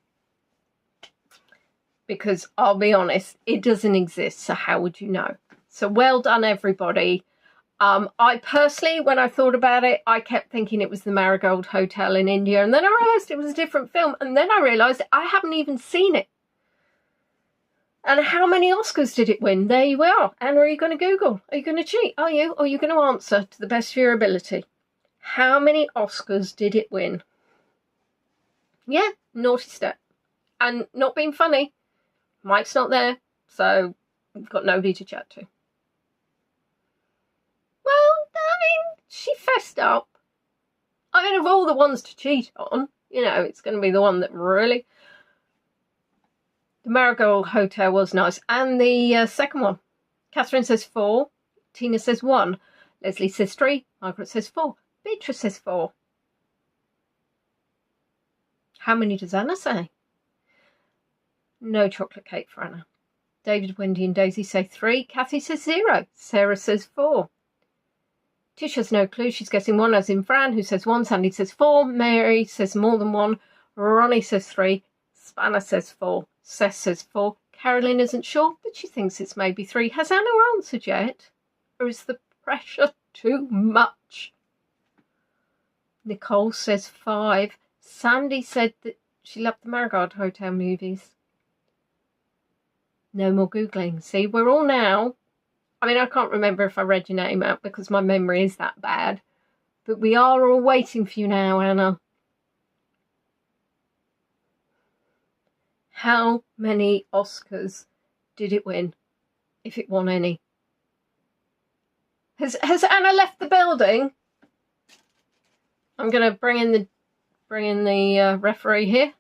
Because I'll be honest, it doesn't exist. So how would you know? So well done, everybody. I personally, when I thought about it, I kept thinking it was the Marigold Hotel in India. And then I realised it was a different film. And then I realised I haven't even seen it. And how many Oscars did it win? There you are. Anna, are you going to Google? Are you going to cheat? Are you? Or are you going to answer to the best of your ability? How many Oscars did it win? Yeah, naughty step. And not being funny. Mike's not there. So we've got nobody to chat to. Well, I mean, she fessed up. I mean, of all the ones to cheat on, you know, it's going to be the one that really... The Marigold Hotel was nice. And the second one. Catherine says 4. Tina says 1. Leslie says 3. Margaret says 4. Beatrice says 4. How many does Anna say? No chocolate cake for Anna. David, Wendy and Daisy say 3. Kathy says 0. Sarah says 4. Tish has no clue. She's guessing 1, as in Fran, who says 1. Sandy says 4. Mary says more than 1. Ronnie says 3. Spanner says 4. Seth says 4. Carolyn isn't sure, but she thinks it's maybe 3. Has Anna answered yet? Or is the pressure too much? Nicole says 5. Sandy said that she loved the Marigold Hotel movies. No more Googling. See, we're all now... I mean, I can't remember if I read your name out because my memory is that bad. But we are all waiting for you now, Anna. How many Oscars did it win? if it won any. Has Anna left the building? I'm going to bring in the referee here.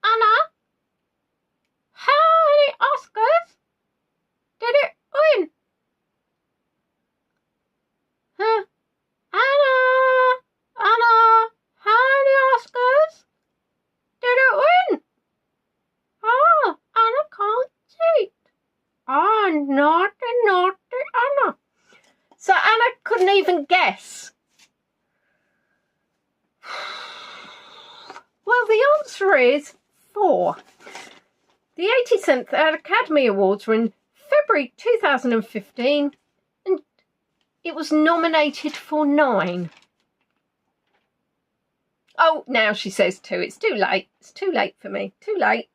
Anna, how many Oscars did it win? Huh? Anna, how many Oscars did it win? Oh, Anna can't see. Oh, naughty Anna. So Anna couldn't even guess. Well, the answer is 4. The 87th Academy Awards were in February 2015 and it was nominated for 9. Oh, now she says 2. It's too late. It's too late for me. Too late.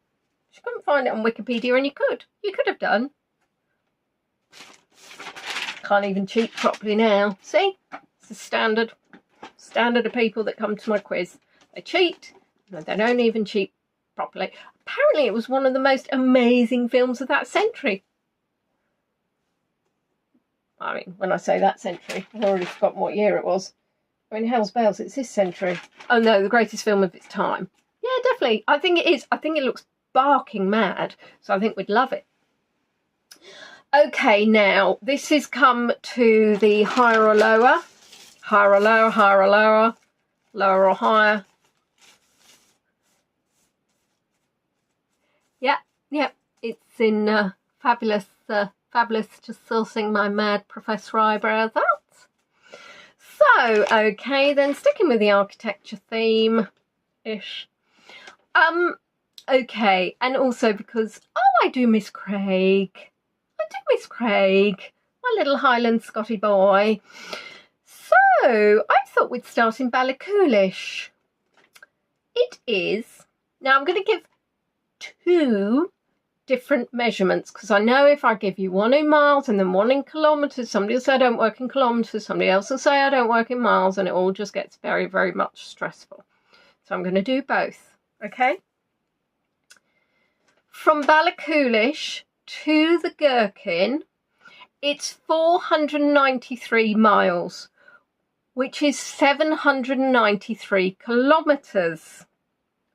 She couldn't find it on Wikipedia and you could. You could have done. Can't even cheat properly now. See? It's the standard of people that come to my quiz. They cheat. They don't even cheat properly. Apparently it was one of the most amazing films of that century. I mean, when I say that century, I've already forgotten what year it was. I mean, hell's bells, it's this century. Oh no, the greatest film of its time. Yeah, definitely. I think it is. I think it looks barking mad, so I think we'd love it. Okay, now, this has come to the higher or lower. Higher or lower, higher or lower, lower or higher. Yeah, it's in fabulous, just sourcing my mad professor eyebrows out. So, okay, then sticking with the architecture theme-ish. Okay, and also because, I do miss Craig. I do miss Craig, my little Highland Scotty boy. So, I thought we'd start in Ballachulish. It is, now I'm going to give 2 different measurements because I know if I give you one in miles and then one in kilometres, somebody will say I don't work in kilometres, somebody else will say I don't work in miles, and it all just gets very, very much stressful. So I'm going to do both, okay? From Ballachulish to the Gherkin, it's 493 miles, which is 793 kilometres.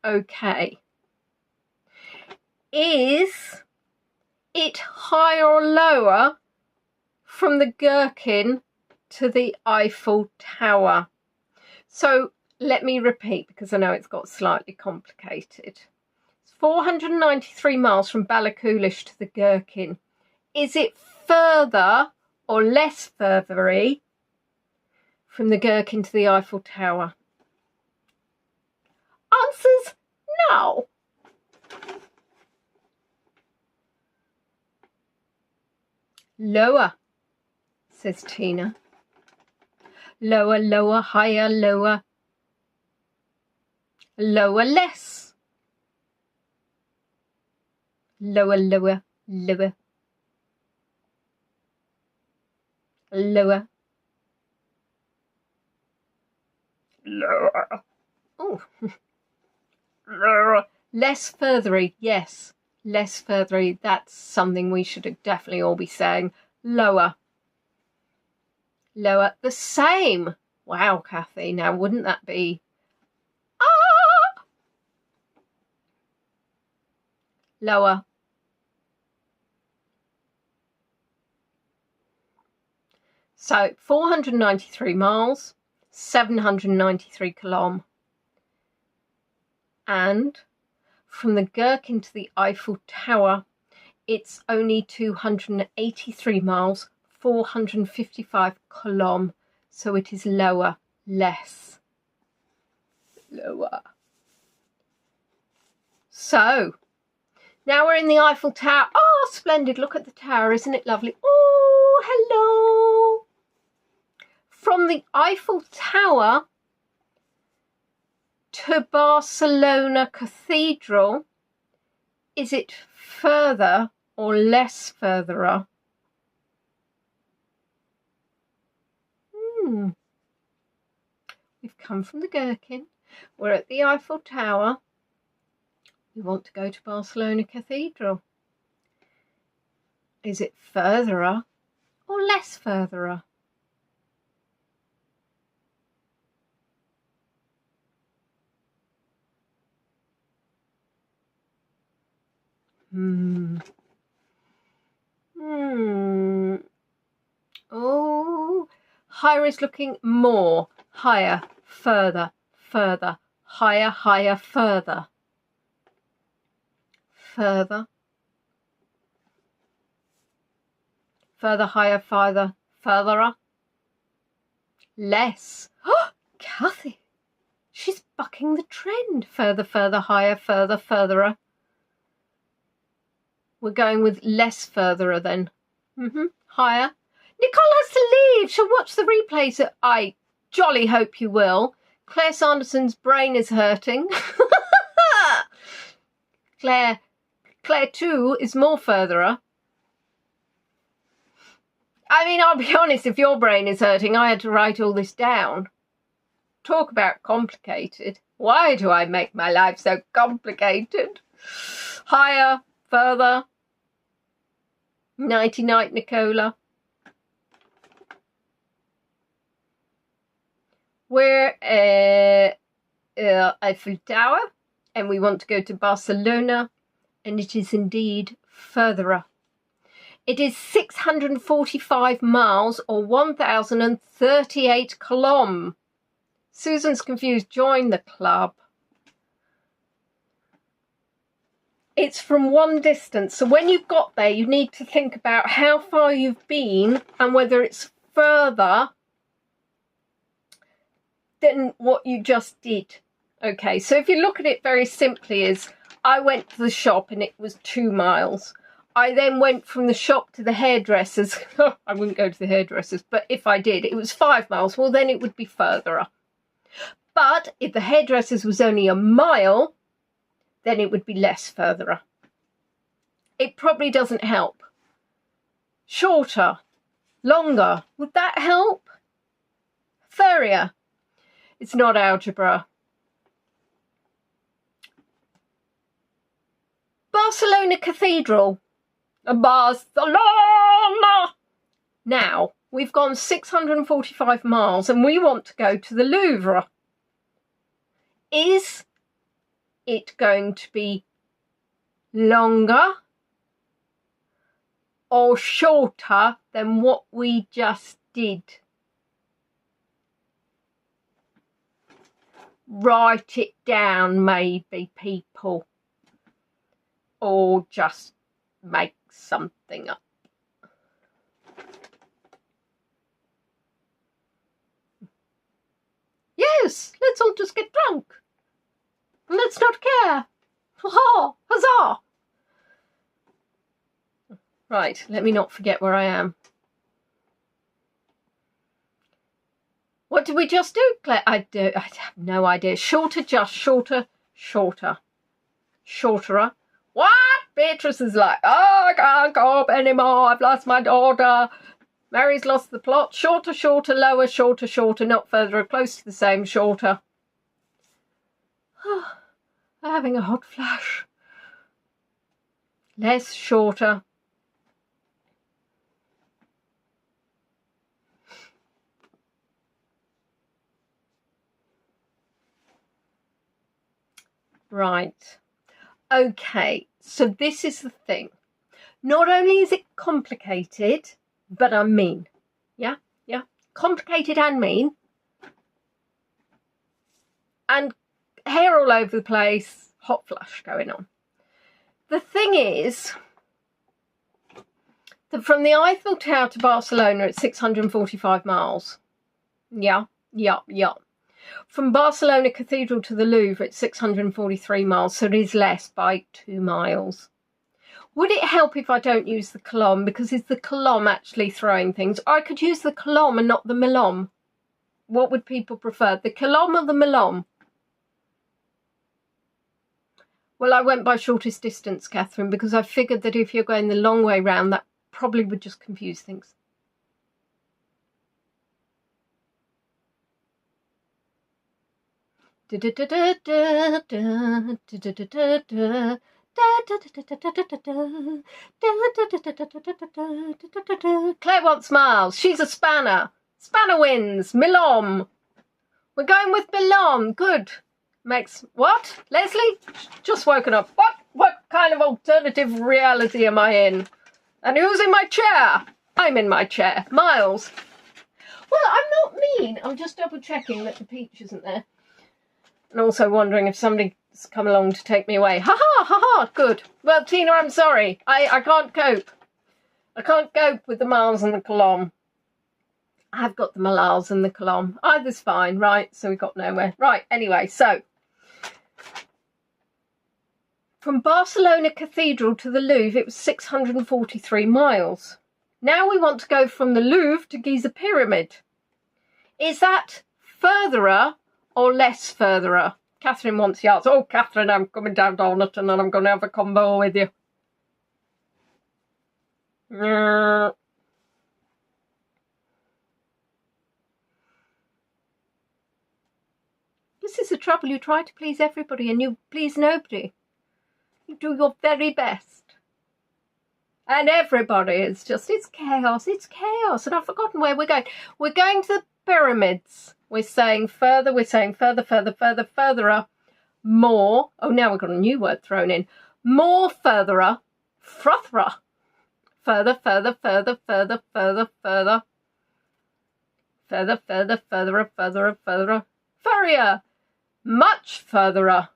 Okay. Is it higher or lower from the Gherkin to the Eiffel Tower? So let me repeat because I know it's got slightly complicated. It's 493 miles from Ballachulish to the Gherkin. Is it further or less furthery from the Gherkin to the Eiffel Tower? Answers no. Lower, says Tina. Lower, lower, higher, lower. Lower, less. Lower, lower, lower. Lower. Lower. Oh. Lower. Less furthery, yes. Less furthery, that's something we should definitely all be saying. Lower. Lower. The same. Wow, Kathy. Now, wouldn't that be... Ah! Lower. So, 493 miles, 793 km. And... from the Gherkin to the Eiffel Tower, it's only 283 miles, 455 km. So it is lower, less. Lower. So, now we're in the Eiffel Tower. Oh, splendid. Look at the tower. Isn't it lovely? Oh, hello. From the Eiffel Tower to Barcelona Cathedral, is it further or less furtherer? We've come from the Gherkin. We're at the Eiffel Tower. We want to go to Barcelona Cathedral. Is it furtherer or less furtherer? Oh, higher is looking more. Higher, further, further, higher, higher, further. Further. Further, higher, farther, furtherer. Less. Oh, Kathy, she's bucking the trend. Further, further, higher, further, furtherer. We're going with less furtherer then. Higher. Nicole has to leave. She'll watch the replays. I jolly hope you will. Claire Sanderson's brain is hurting. Claire 2 is more furtherer. I mean, I'll be honest, if your brain is hurting, I had to write all this down. Talk about complicated. Why do I make my life so complicated? Higher, further. Nighty night, Nicola. We're Eiffel Tower, and we want to go to Barcelona, and it is indeed furtherer. It is 645 miles or 1,038 kilometers. Susan's confused. Join the club. It's from one distance. So when you've got there, you need to think about how far you've been and whether it's further than what you just did. Okay, so if you look at it very simply is, I went to the shop and it was 2 miles. I then went from the shop to the hairdressers. I wouldn't go to the hairdressers, but if I did, it was 5 miles. Well, then it would be furtherer. But if the hairdressers was only 1 mile, then it would be less furtherer. It probably doesn't help. Shorter, longer, would that help? Furrier. It's not algebra. Barcelona Cathedral. Barcelona! Now, we've gone 645 miles and we want to go to the Louvre. Is it going to be longer or shorter than what we just did? Write it down, maybe, people. Or just make something up. Yes, let's all just get drunk. Let's not care. Ha! Huzzah! Right, let me not forget where I am. What did we just do, Claire? I have no idea. Shorter, just shorter, shorter. Shorterer. What? Beatrice is like, oh, I can't cope anymore. I've lost my daughter. Mary's lost the plot. Shorter, shorter, lower, shorter, shorter, not further, close to the same, shorter. I'm having a hot flash. Less, shorter. Right. Okay, so this is the thing. Not only is it complicated, but I'm mean. Yeah? Complicated and mean. And hair all over the place, hot flush going on. The thing is that from the Eiffel Tower to Barcelona, it's 645 miles. Yeah. From Barcelona Cathedral to the Louvre, it's 643 miles, so it is less by 2 miles. Would it help if I don't use the colomb? Because is the colomb actually throwing things? Or I could use the colomb and not the melom. What would people prefer, the colomb or the melom? Well, I went by shortest distance, Catherine, because I figured that if you're going the long way round, that probably would just confuse things. Claire wants miles. She's a spanner. Spanner wins. Milom. We're going with Milom. Good. Makes what? Leslie? Just woken up. What kind of alternative reality am I in? And who's in my chair? I'm in my chair. Miles. Well, I'm not mean. I'm just double checking that the peach isn't there. And also wondering if somebody's come along to take me away. Ha ha ha ha. Good. Well, Tina, I'm sorry. I can't cope. I can't cope with the miles and the column. I've got the miles and the column. Either's fine, right? So we got nowhere. Right, anyway, so from Barcelona Cathedral to the Louvre, it was 643 miles. Now we want to go from the Louvre to Giza Pyramid. Is that furtherer or less furtherer? Catherine wants the answer. Oh, Catherine, I'm coming down to Oniton and I'm going to have a combo with you. This is the trouble. You try to please everybody and you please nobody. You do your very best. And everybody is just, it's chaos. And I've forgotten where we're going. We're going to the pyramids. We're saying further, furtherer, more. Oh, now we've got a new word thrown in. More furtherer, frotherer. Further. Furtherer. Furrier. Much furtherer.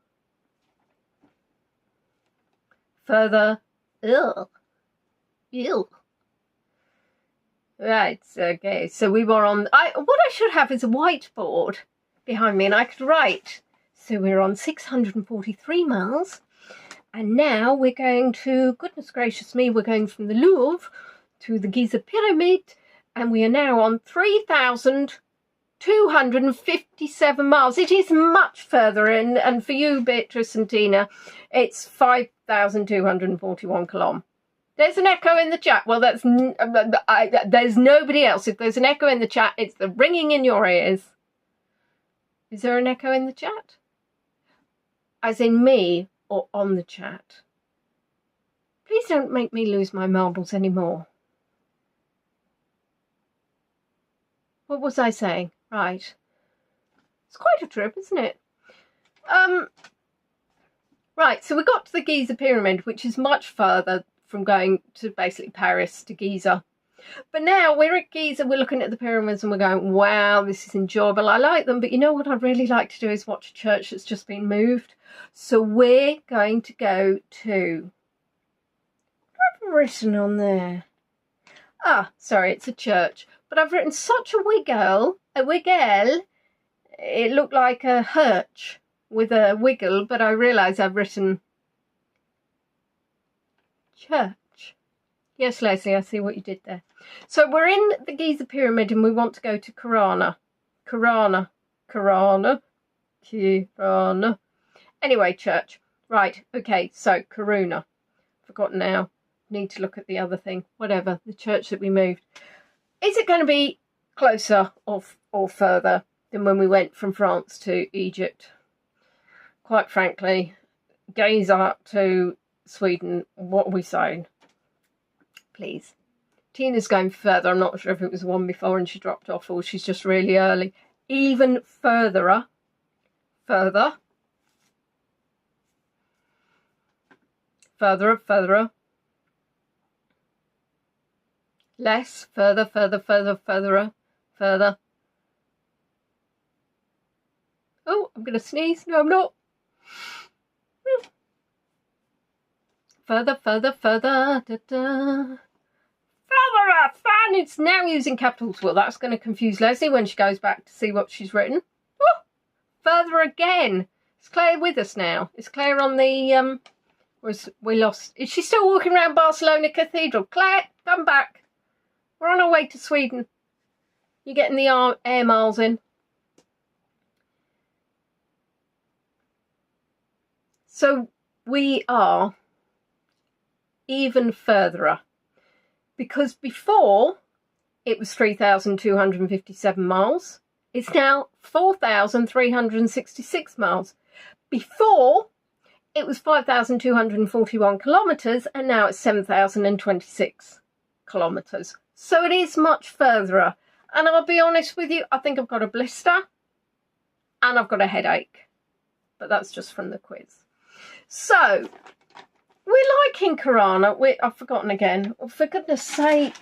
Further. Ew. Right, okay, so we were on... what I should have is a whiteboard behind me and I could write. So we're on 643 miles. And now we're going to, goodness gracious me, we're going from the Louvre to the Giza Pyramid. And we are now on 3,257 miles. It is much further in. And for you, Beatrice and Tina, it's 5,241 kilometres. There's an echo in the chat. Well, there's nobody else. If there's an echo in the chat, it's the ringing in your ears. Is there an echo in the chat? As in me or on the chat? Please don't make me lose my marbles anymore. What was I saying? Right. It's quite a trip, isn't it? Right, so we got to the Giza Pyramid, which is much further from going to basically Paris to Giza. But now we're at Giza, we're looking at the pyramids and we're going, wow, this is enjoyable. I like them, but you know what I'd really like to do is watch a church that's just been moved. So we're going to go to... What have I written on there? Ah, sorry, it's a church. But I've written such a wiggle. It looked like a hirch with a wiggle, but I realise I've written church. Yes, Leslie, I see what you did there. So we're in the Giza Pyramid and we want to go to Kirana. Anyway, church. Right, okay, so Karuna. Forgotten now. Need to look at the other thing. Whatever, the church that we moved. Is it going to be closer or further than when we went from France to Egypt? Quite frankly, Giza to Sweden, what are we saying? Please. Tina's going further. I'm not sure if it was the one before and she dropped off or she's just really early. Even further. Further. Less. Further. Oh, I'm going to sneeze. No, I'm not. Further. Further. Fan. It's now using capitals. Well, that's going to confuse Leslie when she goes back to see what she's written. Oh, further again. Is Claire with us now? Is Claire on the... we lost... Is she still walking around Barcelona Cathedral? Claire, come back. We're on our way to Sweden. You're getting the air miles in. So we are even further, because before it was 3,257 miles. It's now 4,366 miles. Before it was 5,241 kilometres, and now it's 7,026 kilometres. So it is much further. And I'll be honest with you, I think I've got a blister and I've got a headache. But that's just from the quiz. So, we're liking Karana. I've forgotten again. Oh, for goodness sake,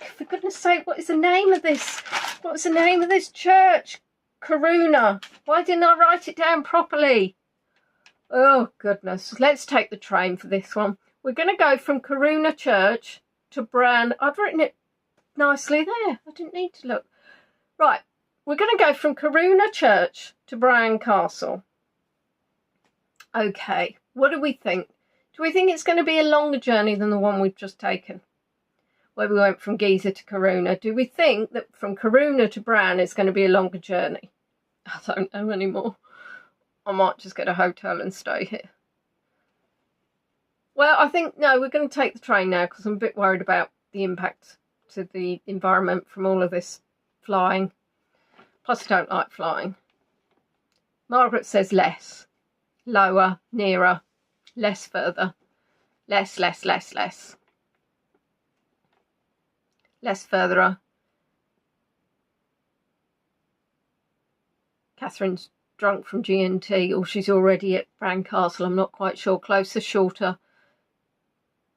what is the name of this? What's the name of this church? Karuna. Why didn't I write it down properly? Oh, goodness. Let's take the train for this one. We're going to go from Karuna Church to Bran. I've written it nicely there. I didn't need to look. Right. We're going to go from Karuna Church to Bran Castle. Okay. What do we think? Do we think it's going to be a longer journey than the one we've just taken, where we went from Giza to Karuna? Do we think that from Karuna to Bran is going to be a longer journey? I don't know anymore. I might just get a hotel and stay here. Well, I think, no, we're going to take the train now because I'm a bit worried about the impact to the environment from all of this flying. Plus, I don't like flying. Margaret says less. Lower, nearer. Less further. Less. Less further. Catherine's drunk from G&T, or she's already at Bran Castle. I'm not quite sure. Closer, shorter.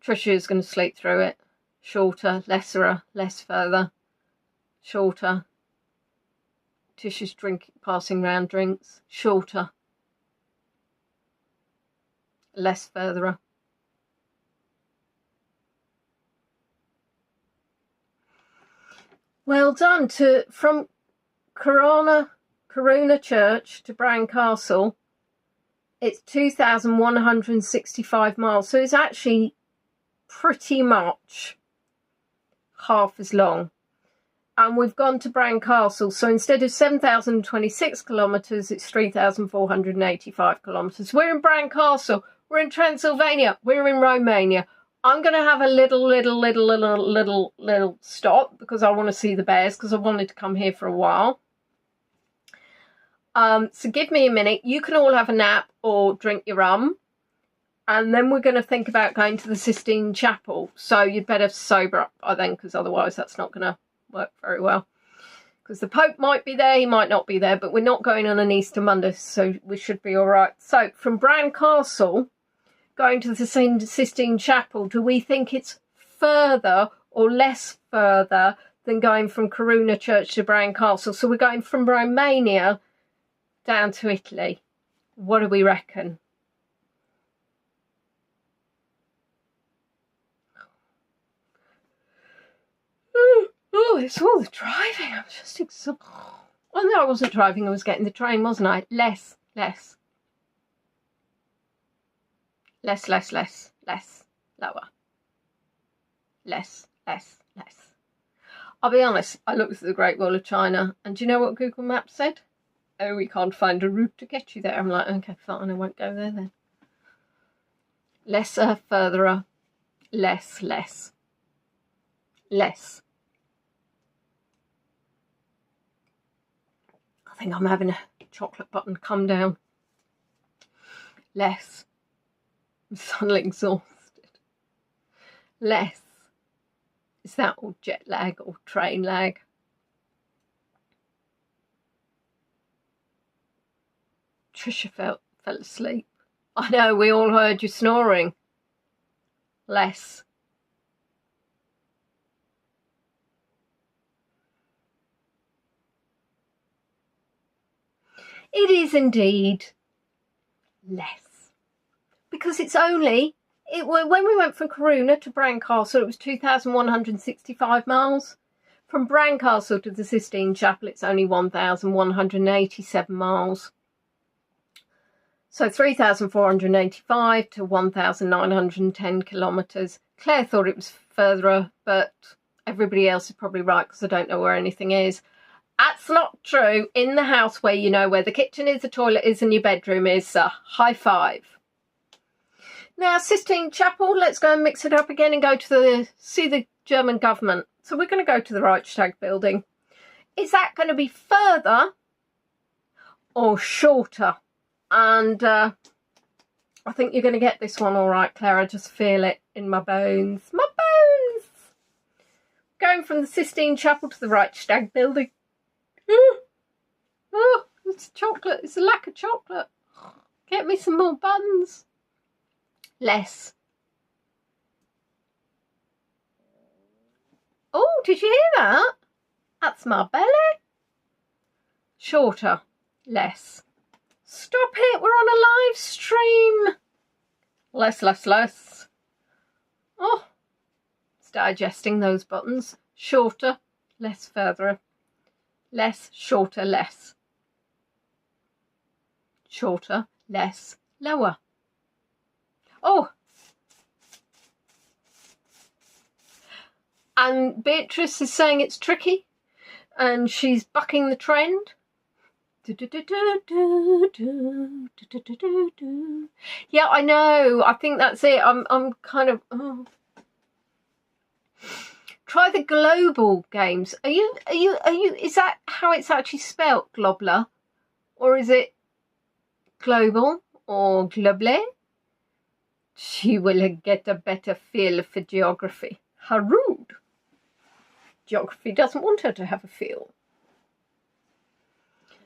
Trisha's going to sleep through it. Shorter, lesser, less further. Shorter. Tisha's passing round drinks. Shorter. Less further. Well done. From Karuna Church to Bran Castle, it's 2,165 miles. So it's actually pretty much half as long. And we've gone to Bran Castle. So instead of 7,026 kilometres, it's 3,485 kilometres. We're in Bran Castle. We're in Transylvania. We're in Romania. I'm going to have a little stop because I want to see the bears, because I wanted to come here for a while. So give me a minute. You can all have a nap or drink your rum. And then we're going to think about going to the Sistine Chapel. So you'd better sober up by then, because otherwise that's not going to work very well. Because the Pope might be there, he might not be there, but we're not going on an Easter Monday, so we should be all right. So from Bran Castle, going to the Sistine Chapel, do we think it's further or less further than going from Karuna Church to Bran Castle? So we're going from Romania down to Italy. What do we reckon? Oh, it's all the driving. I'm just exhausted. Well, no, I wasn't driving. I was getting the train, wasn't I? Less. Lower. Less. I'll be honest, I looked at the Great Wall of China, and do you know what Google Maps said? Oh, we can't find a route to get you there. I'm like, okay, fine, I won't go there then. Lesser, further, less. I think I'm having a chocolate button come down. Less. I'm suddenly exhausted. Less. Is that all jet lag or train lag? Trisha fell asleep. I know, we all heard you snoring. Less. It is indeed less. Because it's only, when we went from Karuna to Bran Castle, it was 2,165 miles. From Bran Castle to the Sistine Chapel, it's only 1,187 miles. So 3,485 to 1,910 kilometres. Claire thought it was further, but everybody else is probably right because I don't know where anything is. That's not true. In the house where you know where the kitchen is, the toilet is, and your bedroom is. High five. Now, Sistine Chapel, let's go and mix it up again and go to see the German government. So we're going to go to the Reichstag building. Is that going to be further or shorter? And I think you're going to get this one all right, Claire. I just feel it in my bones. My bones! Going from the Sistine Chapel to the Reichstag building. Oh, it's chocolate. It's a lack of chocolate. Get me some more buns. Less. Oh, did you hear that? That's my belly. Shorter. Less. Stop it. We're on a live stream. Less. Oh, it's digesting those buttons. Shorter. Less, further. Less, shorter, less. Shorter, less, lower. Oh. And Beatrice is saying it's tricky and she's bucking the trend. Yeah, I know. I think that's it. I'm kind of Try the global games. Are you is that how it's actually spelt, Globler? Or is it global or globle? She will get a better feel for geography. How rude. Geography doesn't want her to have a feel.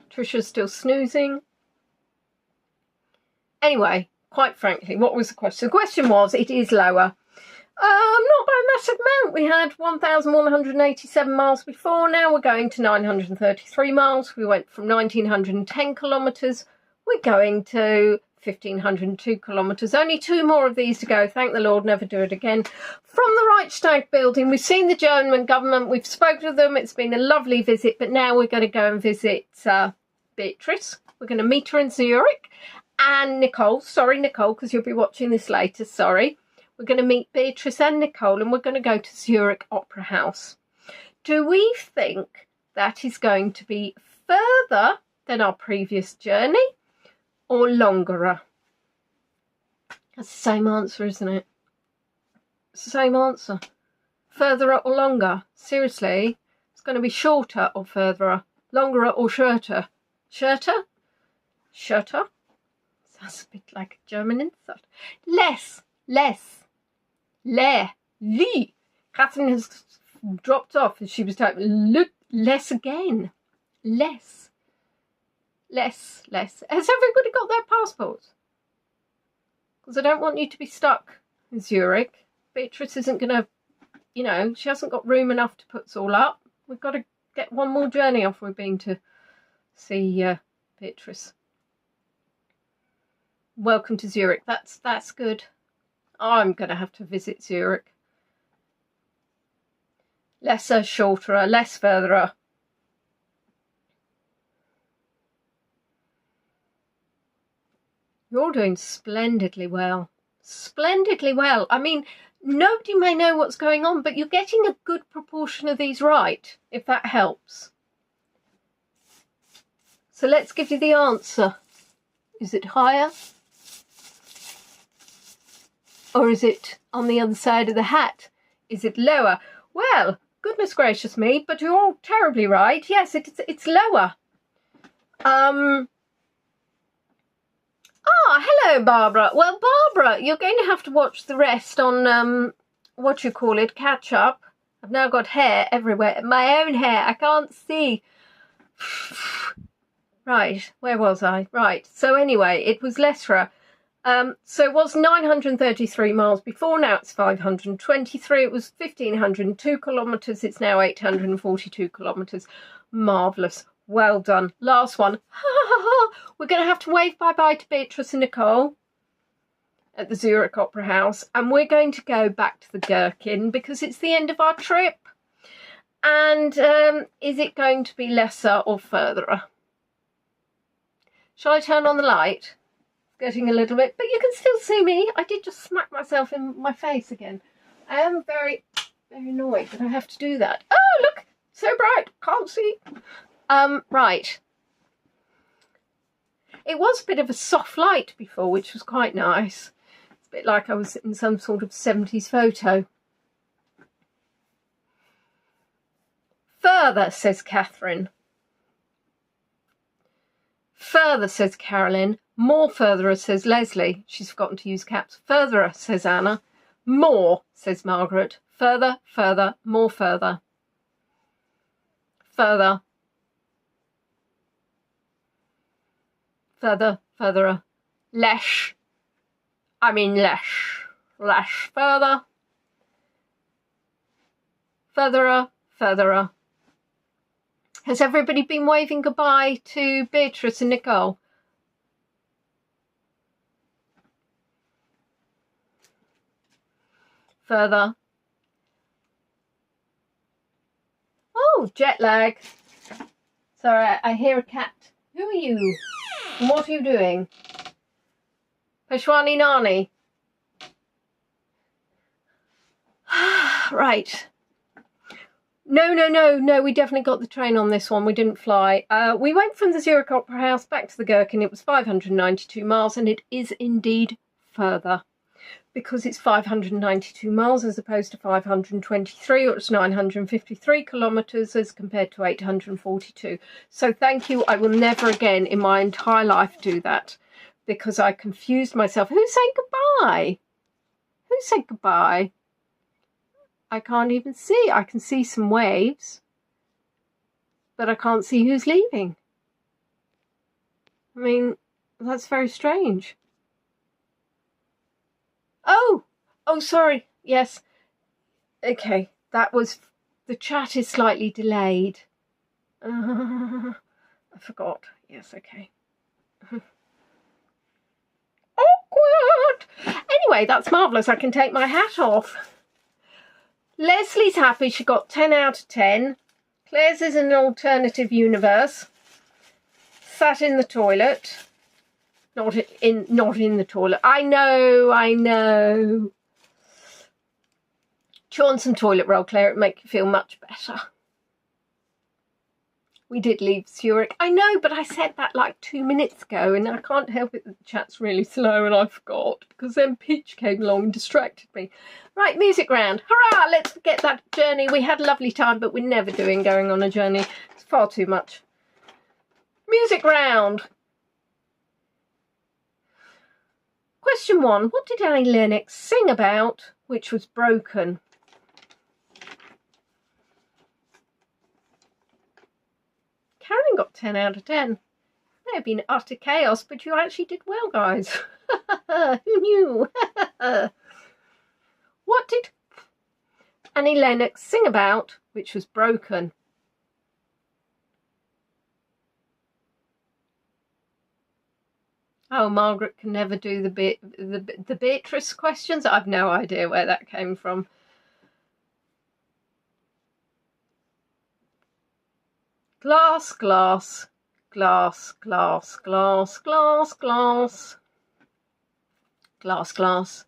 Trisha's still snoozing. Anyway, quite frankly, what was the question? The question was, it is lower. Not by a massive amount. We had 1,187 miles before. Now we're going to 933 miles. We went from 1,910 kilometres. We're going to 1,502 kilometres. Only 2 more of these to go. Thank the Lord, never do it again. From the Reichstag building, we've seen the German government. We've spoken to them. It's been a lovely visit. But now we're going to go and visit Beatrice. We're going to meet her in Zurich. And Nicole. Sorry, Nicole, because you'll be watching this later. Sorry. We're going to meet Beatrice and Nicole, and we're going to go to Zurich Opera House. Do we think that is going to be further than our previous journey or longer? That's the same answer, isn't it? It's the same answer. Further or longer? Seriously, it's going to be shorter or further, longer or shorter? Shorter? Shorter? Sounds a bit like a German insult. Less. Li. Catherine has dropped off as she was typing. Look, less again. Less. Has everybody got their passports? Because I don't want you to be stuck in Zurich. Beatrice isn't going to, you know, she hasn't got room enough to put us all up. We've got to get one more journey off. We've been to see Beatrice. Welcome to Zurich. That's good. I'm going to have to visit Zurich. Lesser, shorter, less, further. You're doing splendidly well. Splendidly well. I mean, nobody may know what's going on, but you're getting a good proportion of these right, if that helps. So let's give you the answer. Is it higher? Or is it on the other side of the hat? Is it lower? Well, goodness gracious me, but you're all terribly right. Yes, it's lower. Hello, Barbara. Well, Barbara, you're going to have to watch the rest on, catch up. I've now got hair everywhere. My own hair. I can't see. Right, where was I? Right, so anyway, it was Lesra. So it was 933 miles before, now it's 523. It was 1,502 kilometres, it's now 842 kilometres. Marvellous. Well done. Last one. We're going to have to wave bye-bye to Beatrice and Nicole at the Zurich Opera House. And we're going to go back to the Gherkin because it's the end of our trip. And is it going to be lesser or further? Shall I turn on the light? Getting a little bit, but you can still see me. I did just smack myself in my face again. I am very, very annoyed that I have to do that. Oh, look, so bright, can't see. Right. It was a bit of a soft light before, which was quite nice. It's a bit like I was in some sort of 70s photo. Further, says Catherine. Further, says Carolyn. More furtherer, says Leslie. She's forgotten to use caps. Furtherer, says Anna. More, says Margaret. Further, further, more further. Further. Further, furtherer. Lesh. I mean lesh. Lesh. Further. Furtherer, furtherer. Has everybody been waving goodbye to Beatrice and Nicole? Further. Oh, jet lag. Sorry, I hear a cat. Who are you? And what are you doing? Peshwani Nani. Right. No, we definitely got the train on this one. We didn't fly. We went from the Zurich Opera House back to the Gherkin. It was 592 miles, and it is indeed further, because it's 592 miles as opposed to 523, or it's 953 kilometres as compared to 842. So thank you. I will never again in my entire life do that, because I confused myself. Who said goodbye? Who said goodbye? I can't even see. I can see some waves, but I can't see who's leaving. I mean, that's very strange. Oh, sorry. Yes. Okay, that was... The chat is slightly delayed. I forgot. Yes, okay. Awkward! Anyway, that's marvellous. I can take my hat off. Leslie's happy. She got 10 out of 10. Claire's is an alternative universe. Sat in the toilet. Not in the toilet. I know. Chew on some toilet roll, Claire. It'd make you feel much better. We did leave Zurich. I know, but I said that like 2 minutes ago, and I can't help it that the chat's really slow, and I forgot, because then Peach came along and distracted me. Right, music round. Hurrah! Let's get that journey. We had a lovely time, but we're never doing going on a journey. It's far too much. Music round. Question 1. What did Annie Lennox sing about which was broken? Karen got 10 out of 10. May have been utter chaos, but you actually did well, guys. Who knew? What did Annie Lennox sing about which was broken? Oh, Margaret can never do the Beatrice questions. I've no idea where that came from. Glass, glass, glass, glass, glass, glass, glass, glass, glass.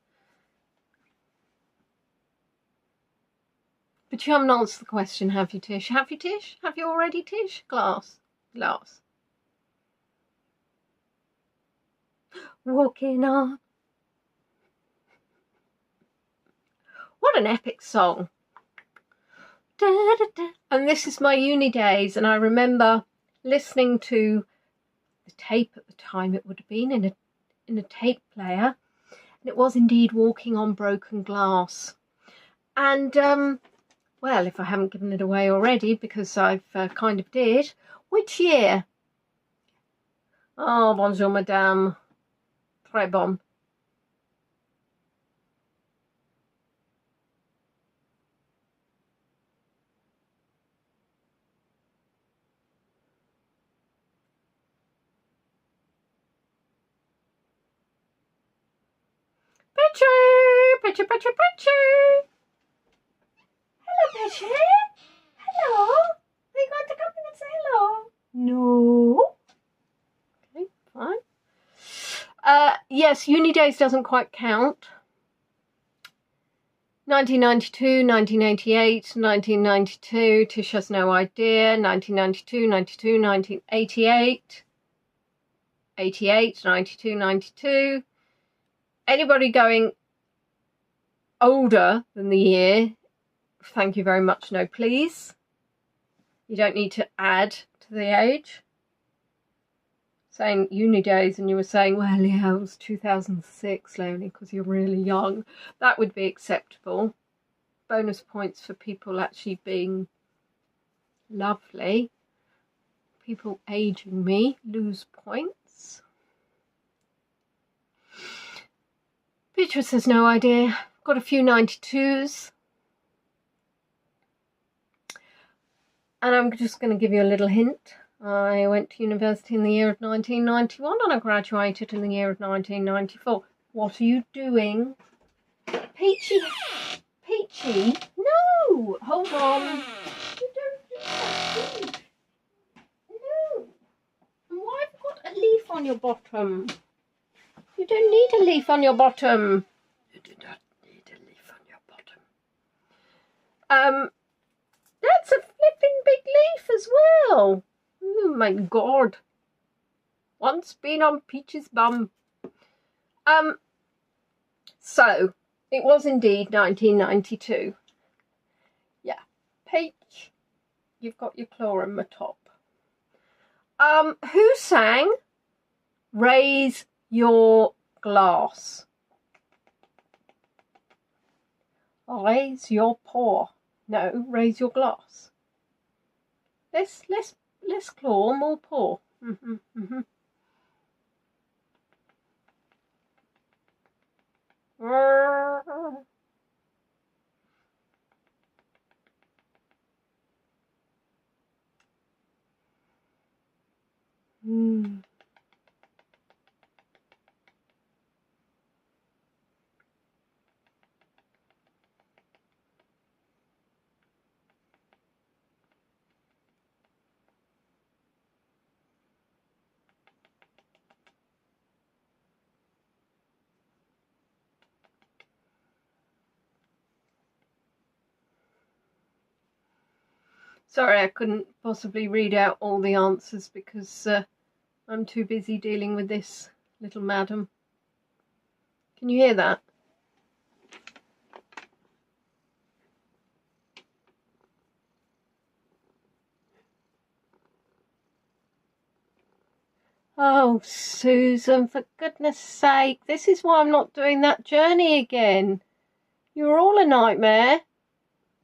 But you haven't answered the question, have you, Tish? Have you, Tish? Have you already, Tish? Glass, glass. Walking on. What an epic song. Da, da, da. And this is my uni days, and I remember listening to the tape at the time. It would have been in a tape player, and it was indeed Walking on Broken Glass. And well, if I haven't given it away already, because I've kind of did. Which year? Oh, bonjour, madame. Très bon. Picture. Hello, Picture. Hello. Are you going to come in and say hello? No. Okay, fine. Yes, uni days doesn't quite count. 1992, 1988, 1992, Tish has no idea. 1992, 92, 1988, 88, 92, 92. Anybody going older than the year, thank you very much, no please. You don't need to add to the age. saying uni days and you were saying, well, yeah, it was 2006, Leonie, because you're really young, that would be acceptable. Bonus points for people actually being lovely. People aging me lose points. Beatrice has no idea. Got a few 92s. And I'm just going to give you a little hint. I went to university in the year of 1991 and I graduated in the year of 1994. What are you doing? Peachy! Peachy! No! Hold on. You don't do that. No. And why have you got a leaf on your bottom? You don't need a leaf on your bottom. You do not need a leaf on your bottom. That's a flipping big leaf as well. Oh my God. Once been on Peach's bum. So, it was indeed 1992. Yeah. Peach, you've got your claw in my top. Who sang Raise Your Glass? Raise your paw. No, raise your glass. Less claw, more paw. Sorry, I couldn't possibly read out all the answers because I'm too busy dealing with this little madam. Can you hear that? Oh, Susan, for goodness sake, this is why I'm not doing that journey again. You're all a nightmare.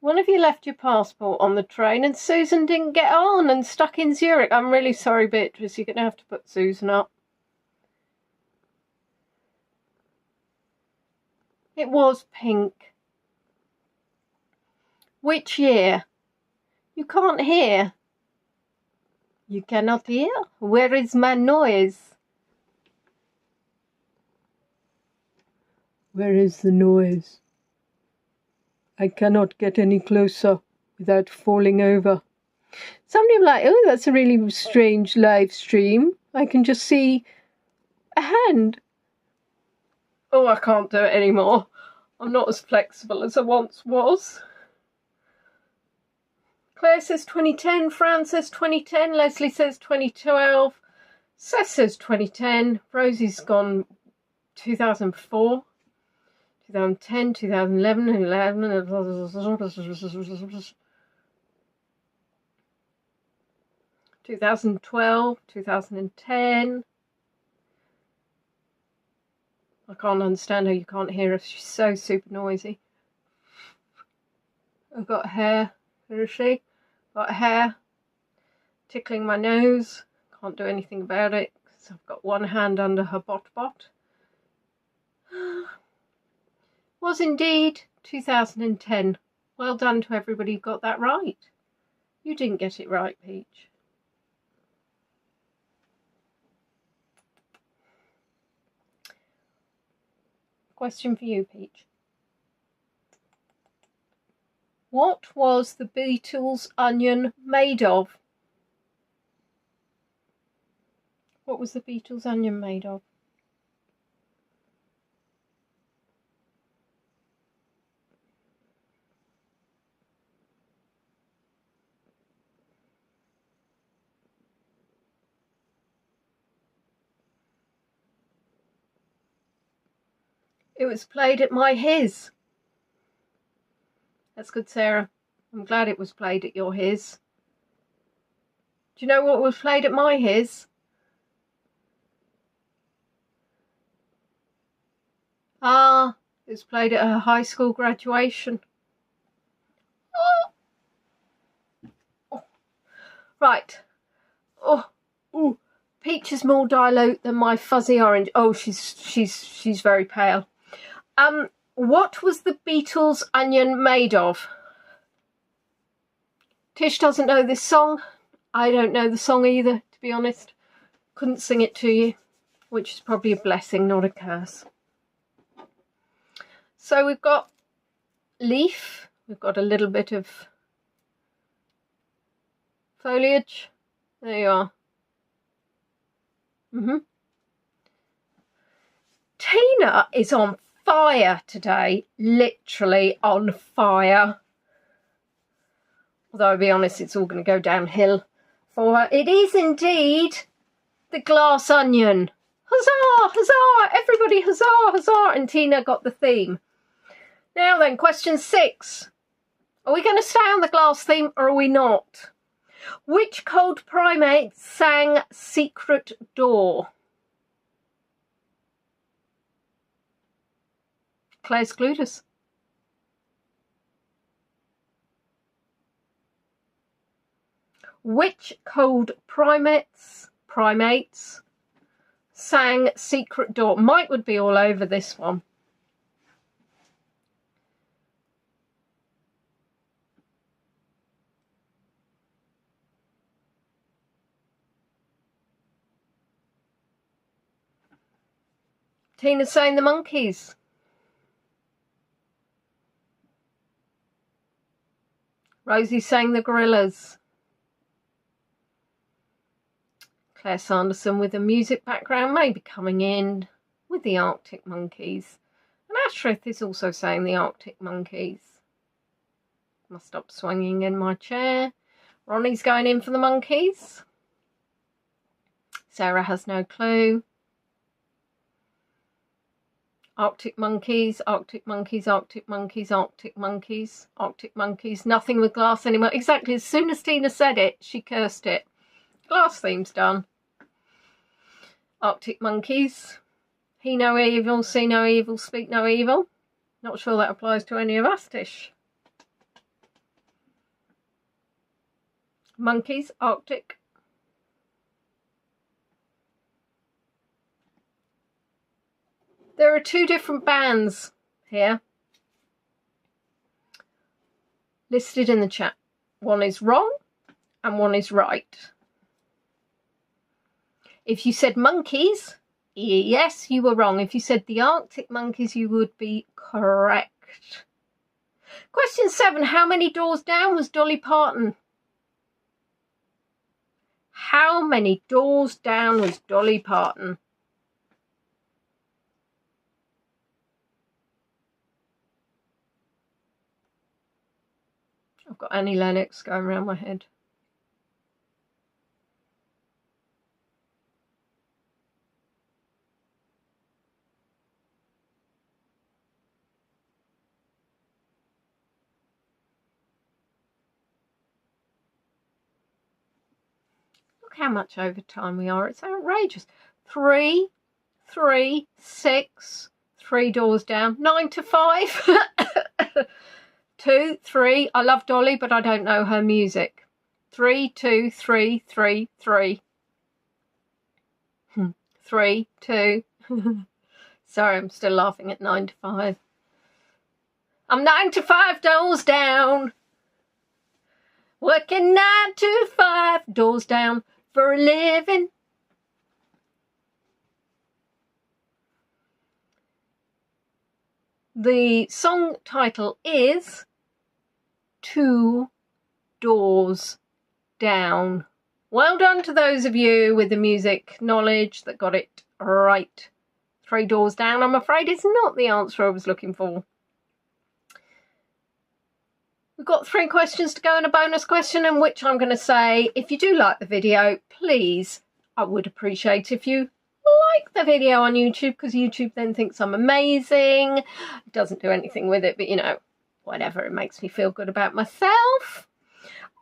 One of you left your passport on the train and Susan didn't get on and stuck in Zurich. I'm really sorry, Beatrice. You're going to have to put Susan up. It was pink. Which year? You can't hear. You cannot hear? Where is my noise? Where is the noise? I cannot get any closer without falling over. Somebody will be like, oh, that's a really strange live stream. I can just see a hand. Oh, I can't do it anymore. I'm not as flexible as I once was. Claire says 2010, Fran says 2010, Leslie says 2012, Seth says 2010, Rosie's gone 2004. 2010, 2011, 2012, 2010. I can't understand how you can't hear us. She's so super noisy. I've got hair. Where is she? Got hair tickling my nose. Can't do anything about it because I've got one hand under her bot. Was indeed 2010. Well done to everybody who got that right. You didn't get it right, Peach. Question for you, Peach. What was the Beatles' onion made of? What was the Beatles' onion made of? It was played at my his. That's good, Sarah. I'm glad it was played at your his. Do you know what was played at my his? Ah, it was played at her high school graduation. Oh. Right. Oh, ooh. Peach is more dilute than my fuzzy orange. Oh, she's very pale. What was the Beatles' Onion made of? Tish doesn't know this song. I don't know the song either, to be honest. Couldn't sing it to you, which is probably a blessing, not a curse. So we've got leaf. We've got a little bit of foliage. There you are. Tina is on fire today, literally on fire. Although, I'll be honest, it's all going to go downhill for her. It is indeed the glass onion. Huzzah, huzzah, everybody huzzah, huzzah. And Tina got the theme. Now then, question 6. Are we going to stay on the glass theme or are we not? Which cold primate sang Secret Door? Claire's clued us. Which cold primates sang Secret Door? Mike would be all over this one. Tina's saying the Monkeys. Rosie's saying the Gorillas. Claire Sanderson with a music background may be coming in with the Arctic Monkeys. And Ashrith is also saying the Arctic Monkeys. Must stop swinging in my chair. Ronnie's going in for the Monkeys. Sarah has no clue. Arctic Monkeys, Arctic Monkeys, Arctic Monkeys, Arctic Monkeys, Arctic Monkeys. Nothing with glass anymore. Exactly, as soon as Tina said it, she cursed it. Glass theme's done. Arctic Monkeys. He no evil, see no evil, speak no evil. Not sure that applies to any of us, Tish. Monkeys, Arctic. There are 2 different bands here listed in the chat. One is wrong and one is right. If you said Monkeys, yes, you were wrong. If you said the Arctic Monkeys, you would be correct. Question 7. How many doors down was Dolly Parton? How many doors down was Dolly Parton? I've got Annie Lennox going around my head. Look how much overtime we are. It's outrageous. 3, 3, 6, 3 doors down. 9 to 5. 2, 3. I love Dolly, but I don't know her music. 3, 2, 3, 3, 3. 3, 2. Sorry, I'm still laughing at 9 to 5. I'm 9 to 5 doors down. Working 9 to 5 doors down for a living. The song title is 2 Doors Down. Well done to those of you with the music knowledge that got it right. 3 Doors Down, I'm afraid, is not the answer I was looking for. We've got 3 questions to go and a bonus question, in which I'm going to say, if you do like the video, please, I would appreciate if you like the video on YouTube, because YouTube then thinks I'm amazing. It doesn't do anything with it, but you know, whatever, it makes me feel good about myself.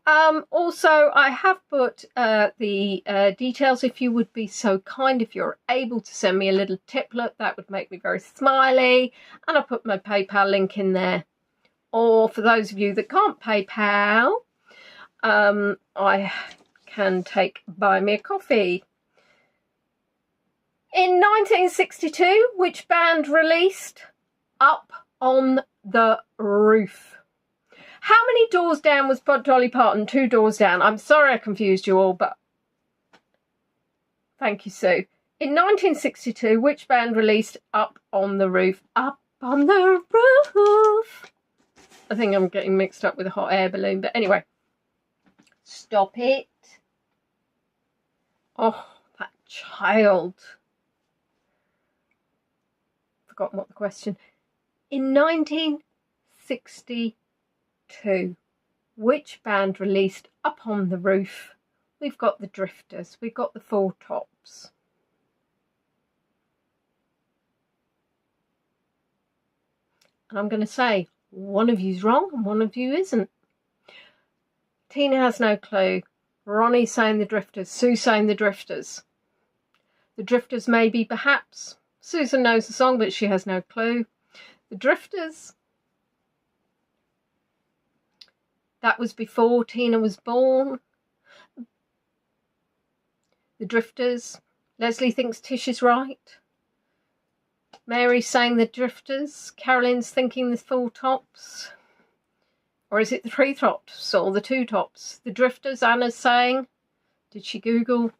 Also, I have put the details, if you would be so kind, if you're able to send me a little tiplet, that would make me very smiley. And I put my PayPal link in there. Or for those of you that can't PayPal, I can buy me a coffee. In 1962, which band released Up on the Roof? How many doors down was Dolly Parton? 2 doors down. I'm sorry I confused you all, but thank you, Sue. In 1962, which band released Up on the Roof? Up on the Roof. I think I'm getting mixed up with a hot air balloon, but anyway. Stop it. Oh, that child. Forgotten what the question. In 1962, which band released Up on the Roof? We've got the Drifters, we've got the Four Tops. And I'm going to say one of you's wrong and one of you isn't. Tina has no clue. Ronnie's saying the Drifters. Sue saying the Drifters. The Drifters maybe, perhaps. Susan knows the song, but she has no clue. The Drifters. That was before Tina was born. The Drifters. Leslie thinks Tish is right. Mary's saying the Drifters. Carolyn's thinking the Four Tops. Or is it the 3 Tops or the 2 Tops? The Drifters, Anna's saying. Did she Google?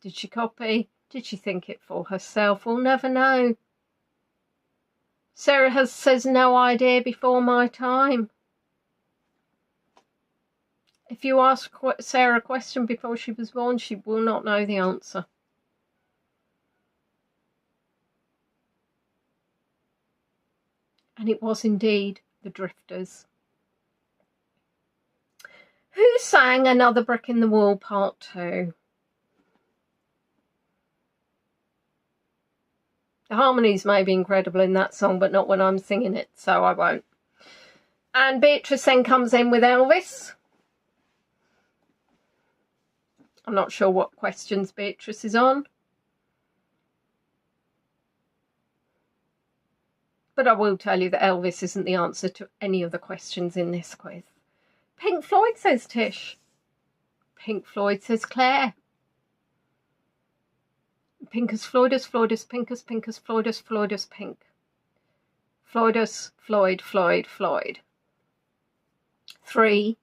Did she copy? Did she think it for herself? We'll never know. Sarah says no idea before my time. If you ask Sarah a question before she was born, she will not know the answer. And it was indeed the Drifters. Who sang Another Brick in the Wall Part 2? The harmonies may be incredible in that song, but not when I'm singing it, so I won't. And Beatrice then comes in with Elvis. I'm not sure what questions Beatrice is on. But I will tell you that Elvis isn't the answer to any of the questions in this quiz. Pink Floyd, says Tish. Pink Floyd, says Claire. Pincus Floydus, Floydus Pincus, Pincus Floydus, Floydus Pink. Floydus, Floyd, Floyd, Floyd. 3.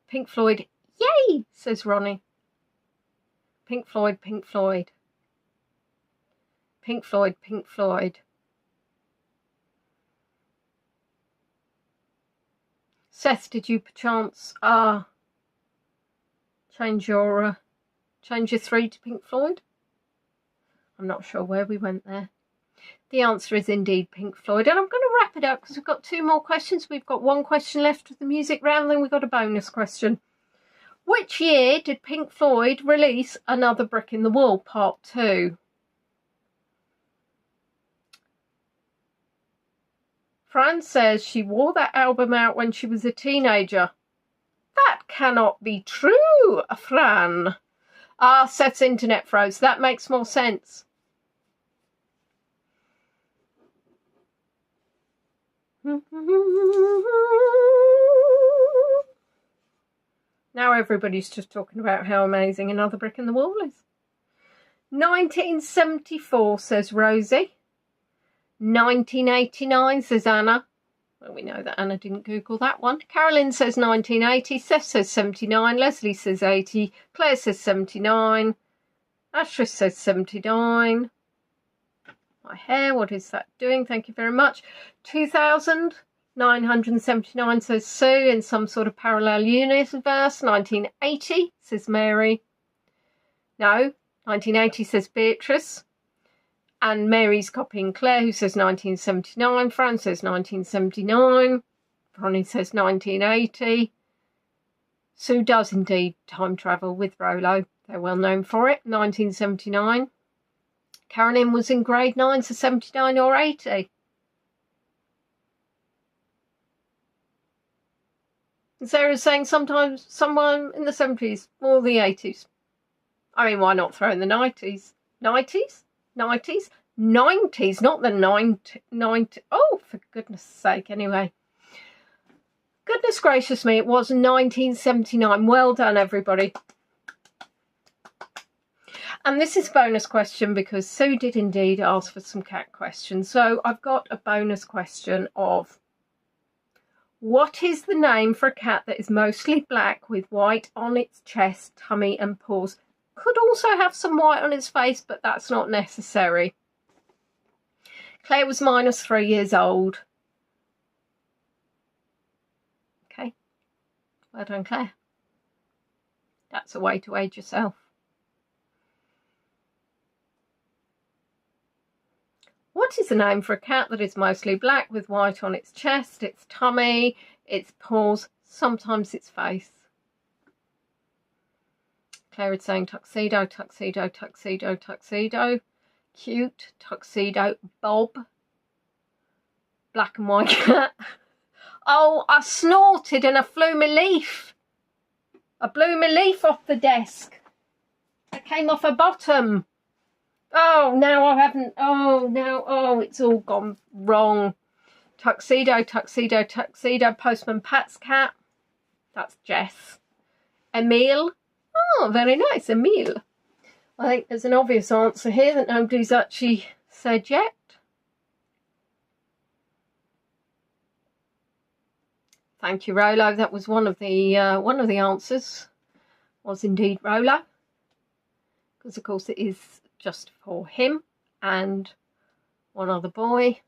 Pink Floyd, yay, says Ronnie. Pink Floyd, Pink Floyd. Pink Floyd, Pink Floyd. Seth, did you perchance change your 3 to Pink Floyd? I'm not sure where we went there. The answer is indeed Pink Floyd. And I'm going to wrap it up because we've got 2 more questions. We've got 1 question left with the music round, then we've got a bonus question. Which year did Pink Floyd release Another Brick in the Wall Part 2? Fran says she wore that album out when she was a teenager. That cannot be true, Fran. Seth's internet froze. That makes more sense. Now everybody's just talking about how amazing Another Brick in the Wall is. 1974, says Rosie. 1989, says Anna. Well, we know that Anna didn't Google that one. Carolyn says 1980. Seth says 79. Leslie says 80. Claire says 79. Ashley says 79. My hair, what is that doing? Thank you very much. 2000. 979, says Sue, in some sort of parallel universe. 1980, says Mary. No, 1980, says Beatrice. And Mary's copying Claire, who says 1979. Fran says 1979. Ronnie says 1980. Sue does indeed time travel with Rolo. They're well known for it. 1979. Carolyn was in grade 9, so 79 or 80. And Sarah's saying sometimes someone in the 70s or the 80s. I mean, why not throw in the 90s? 90s? 90s? 90s, not the 90. Oh, for goodness sake, anyway. Goodness gracious me, it was 1979. Well done, everybody. And this is a bonus question because Sue did indeed ask for some cat questions. So I've got a bonus question of, what is the name for a cat that is mostly black with white on its chest, tummy and paws? Could also have some white on its face, but that's not necessary. Claire was -3 years old. Okay. Well done, Claire. That's a way to age yourself. What is the name for a cat that is mostly black with white on its chest, its tummy, its paws, sometimes its face? Claire is saying tuxedo, tuxedo, tuxedo, tuxedo. Cute, tuxedo, Bob. Black and white cat. Oh, I snorted and I flew my leaf. I blew my leaf off the desk. It came off her bottom. Oh, now I haven't. Oh, now. Oh, it's all gone wrong. Tuxedo, tuxedo, tuxedo. Postman Pat's cat. That's Jess. Emile. Oh, very nice, Emile. I think there's an obvious answer here that nobody's actually said yet. Thank you, Rolo. That was one of the answers. Was indeed Rolo, because of course it is just for him and one other boy.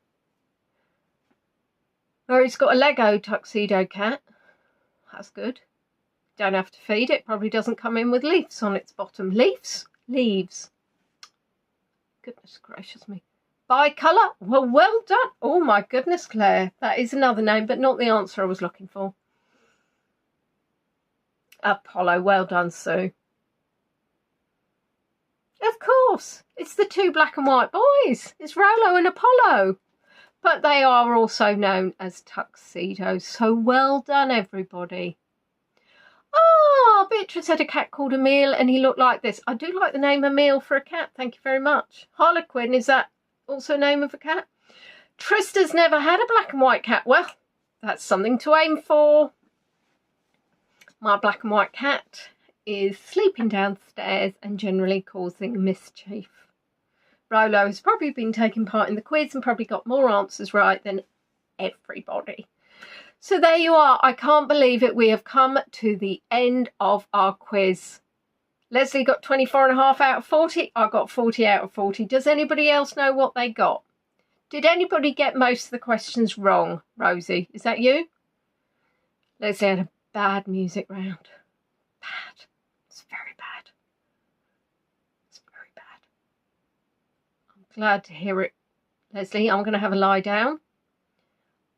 Oh, he's got a Lego tuxedo cat. That's good. Don't have to feed it. Probably doesn't come in with leaves on its bottom. Leaves? Leaves. Goodness gracious me. Bicolour? Well done. Oh my goodness, Claire. That is another name, but not the answer I was looking for. Apollo. Well done, Sue. Of course. It's the two black and white boys. It's Rolo and Apollo. But they are also known as tuxedos. So well done, everybody. Oh, Beatrice had a cat called Emile and he looked like this. I do like the name Emile for a cat. Thank you very much. Harlequin, is that also a name of a cat? Trista's never had a black and white cat. Well, that's something to aim for. My black and white cat is sleeping downstairs and generally causing mischief. Rolo has probably been taking part in the quiz and probably got more answers right than everybody. So there you are. I can't believe it. We have come to the end of our quiz. Leslie got 24.5 out of 40. I got 40 out of 40. Does anybody else know what they got? Did anybody get most of the questions wrong? Rosie, is that you? Leslie had a bad music round. Bad. It's very bad. It's very bad. I'm glad to hear it, Leslie. I'm going to have a lie down.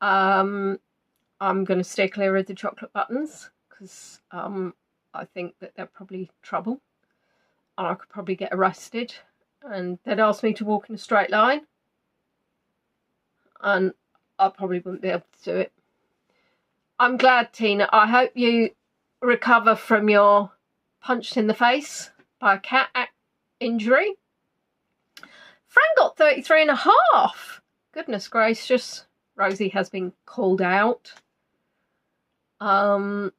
I'm going to stay clear of the chocolate buttons because I think that they're probably trouble. And I could probably get arrested and they'd ask me to walk in a straight line. And I probably wouldn't be able to do it. I'm glad, Tina. I hope you recover from your punched in the face by a cat injury. Fran got 33.5. Goodness gracious. Rosie has been called out. No,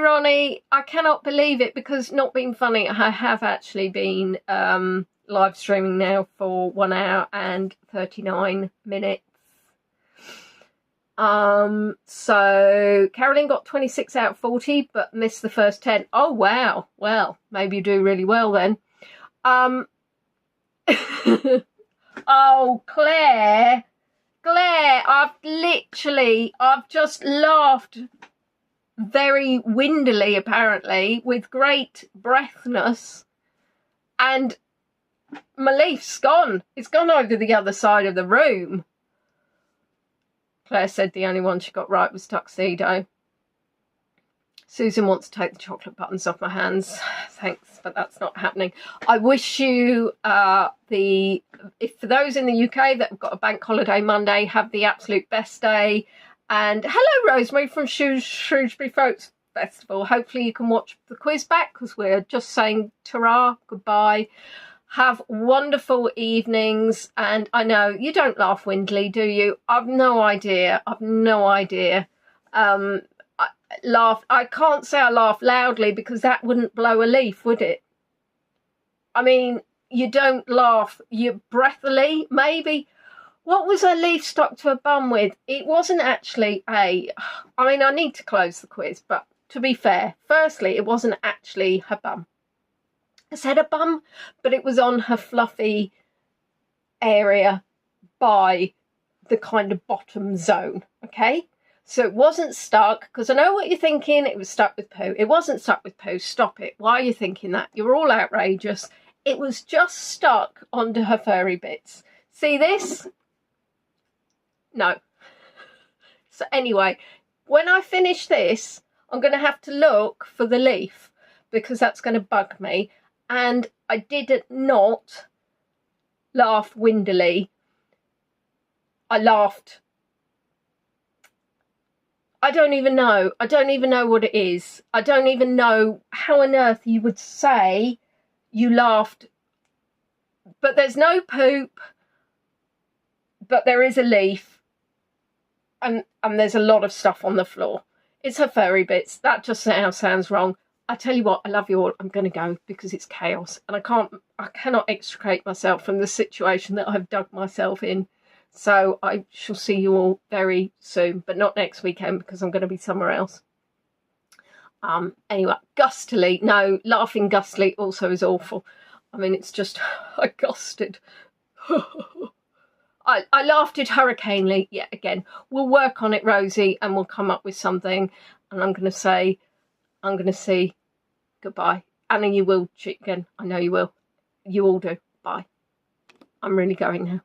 Ronnie, I cannot believe it because not being funny, I have actually been live streaming now for 1 hour and 39 minutes. So Carolyn got 26 out of 40 but missed the first 10. Oh wow, well maybe you do really well then. Oh Claire, I've just laughed very windily apparently with great breathness and my leaf's gone. It's gone over the other side of the room. Claire said the only one she got right was tuxedo. Susan wants to take the chocolate buttons off my hands. Thanks, but that's not happening. I wish you if for those in the UK that have got a bank holiday Monday, have the absolute best day And hello, Rosemary from Shrewsbury Folks Festival. Hopefully you can watch the quiz back, because we're just saying ta-ra, goodbye. Have wonderful evenings. And I know you don't laugh windily, do you? I've no idea. I've no idea. I can't say I laugh loudly, because that wouldn't blow a leaf, would it? I mean, you don't laugh, you breathily, maybe. What was a leaf stuck to a bum with? It wasn't actually I mean, I need to close the quiz, but to be fair, firstly, it wasn't actually her bum. I said a bum, but it was on her fluffy area by the kind of bottom zone, okay? So it wasn't stuck, because I know what you're thinking, it was stuck with poo. It wasn't stuck with poo, stop it. Why are you thinking that? You're all outrageous. It was just stuck onto her furry bits. See this? No. So anyway, when I finish this, I'm going to have to look for the leaf, because that's going to bug me. And I did not laugh windily. I laughed. I don't even know. I don't even know what it is. I don't even know how on earth you would say you laughed. But there's no poop. But there is a leaf. And there's a lot of stuff on the floor. It's her furry bits. That just now sounds wrong. I tell you what, I love you all. I'm going to go, because it's chaos. And I cannot extricate myself from the situation that I've dug myself in. So I shall see you all very soon, but not next weekend, because I'm going to be somewhere else. Anyway, gustily. No, laughing gustily also is awful. I mean, it's just, I gusted. I laughed it hurricanely yet again. We'll work on it, Rosie, and we'll come up with something. And I'm going to say goodbye. Anna, you will cheat again. I know you will. You all do. Bye. I'm really going now.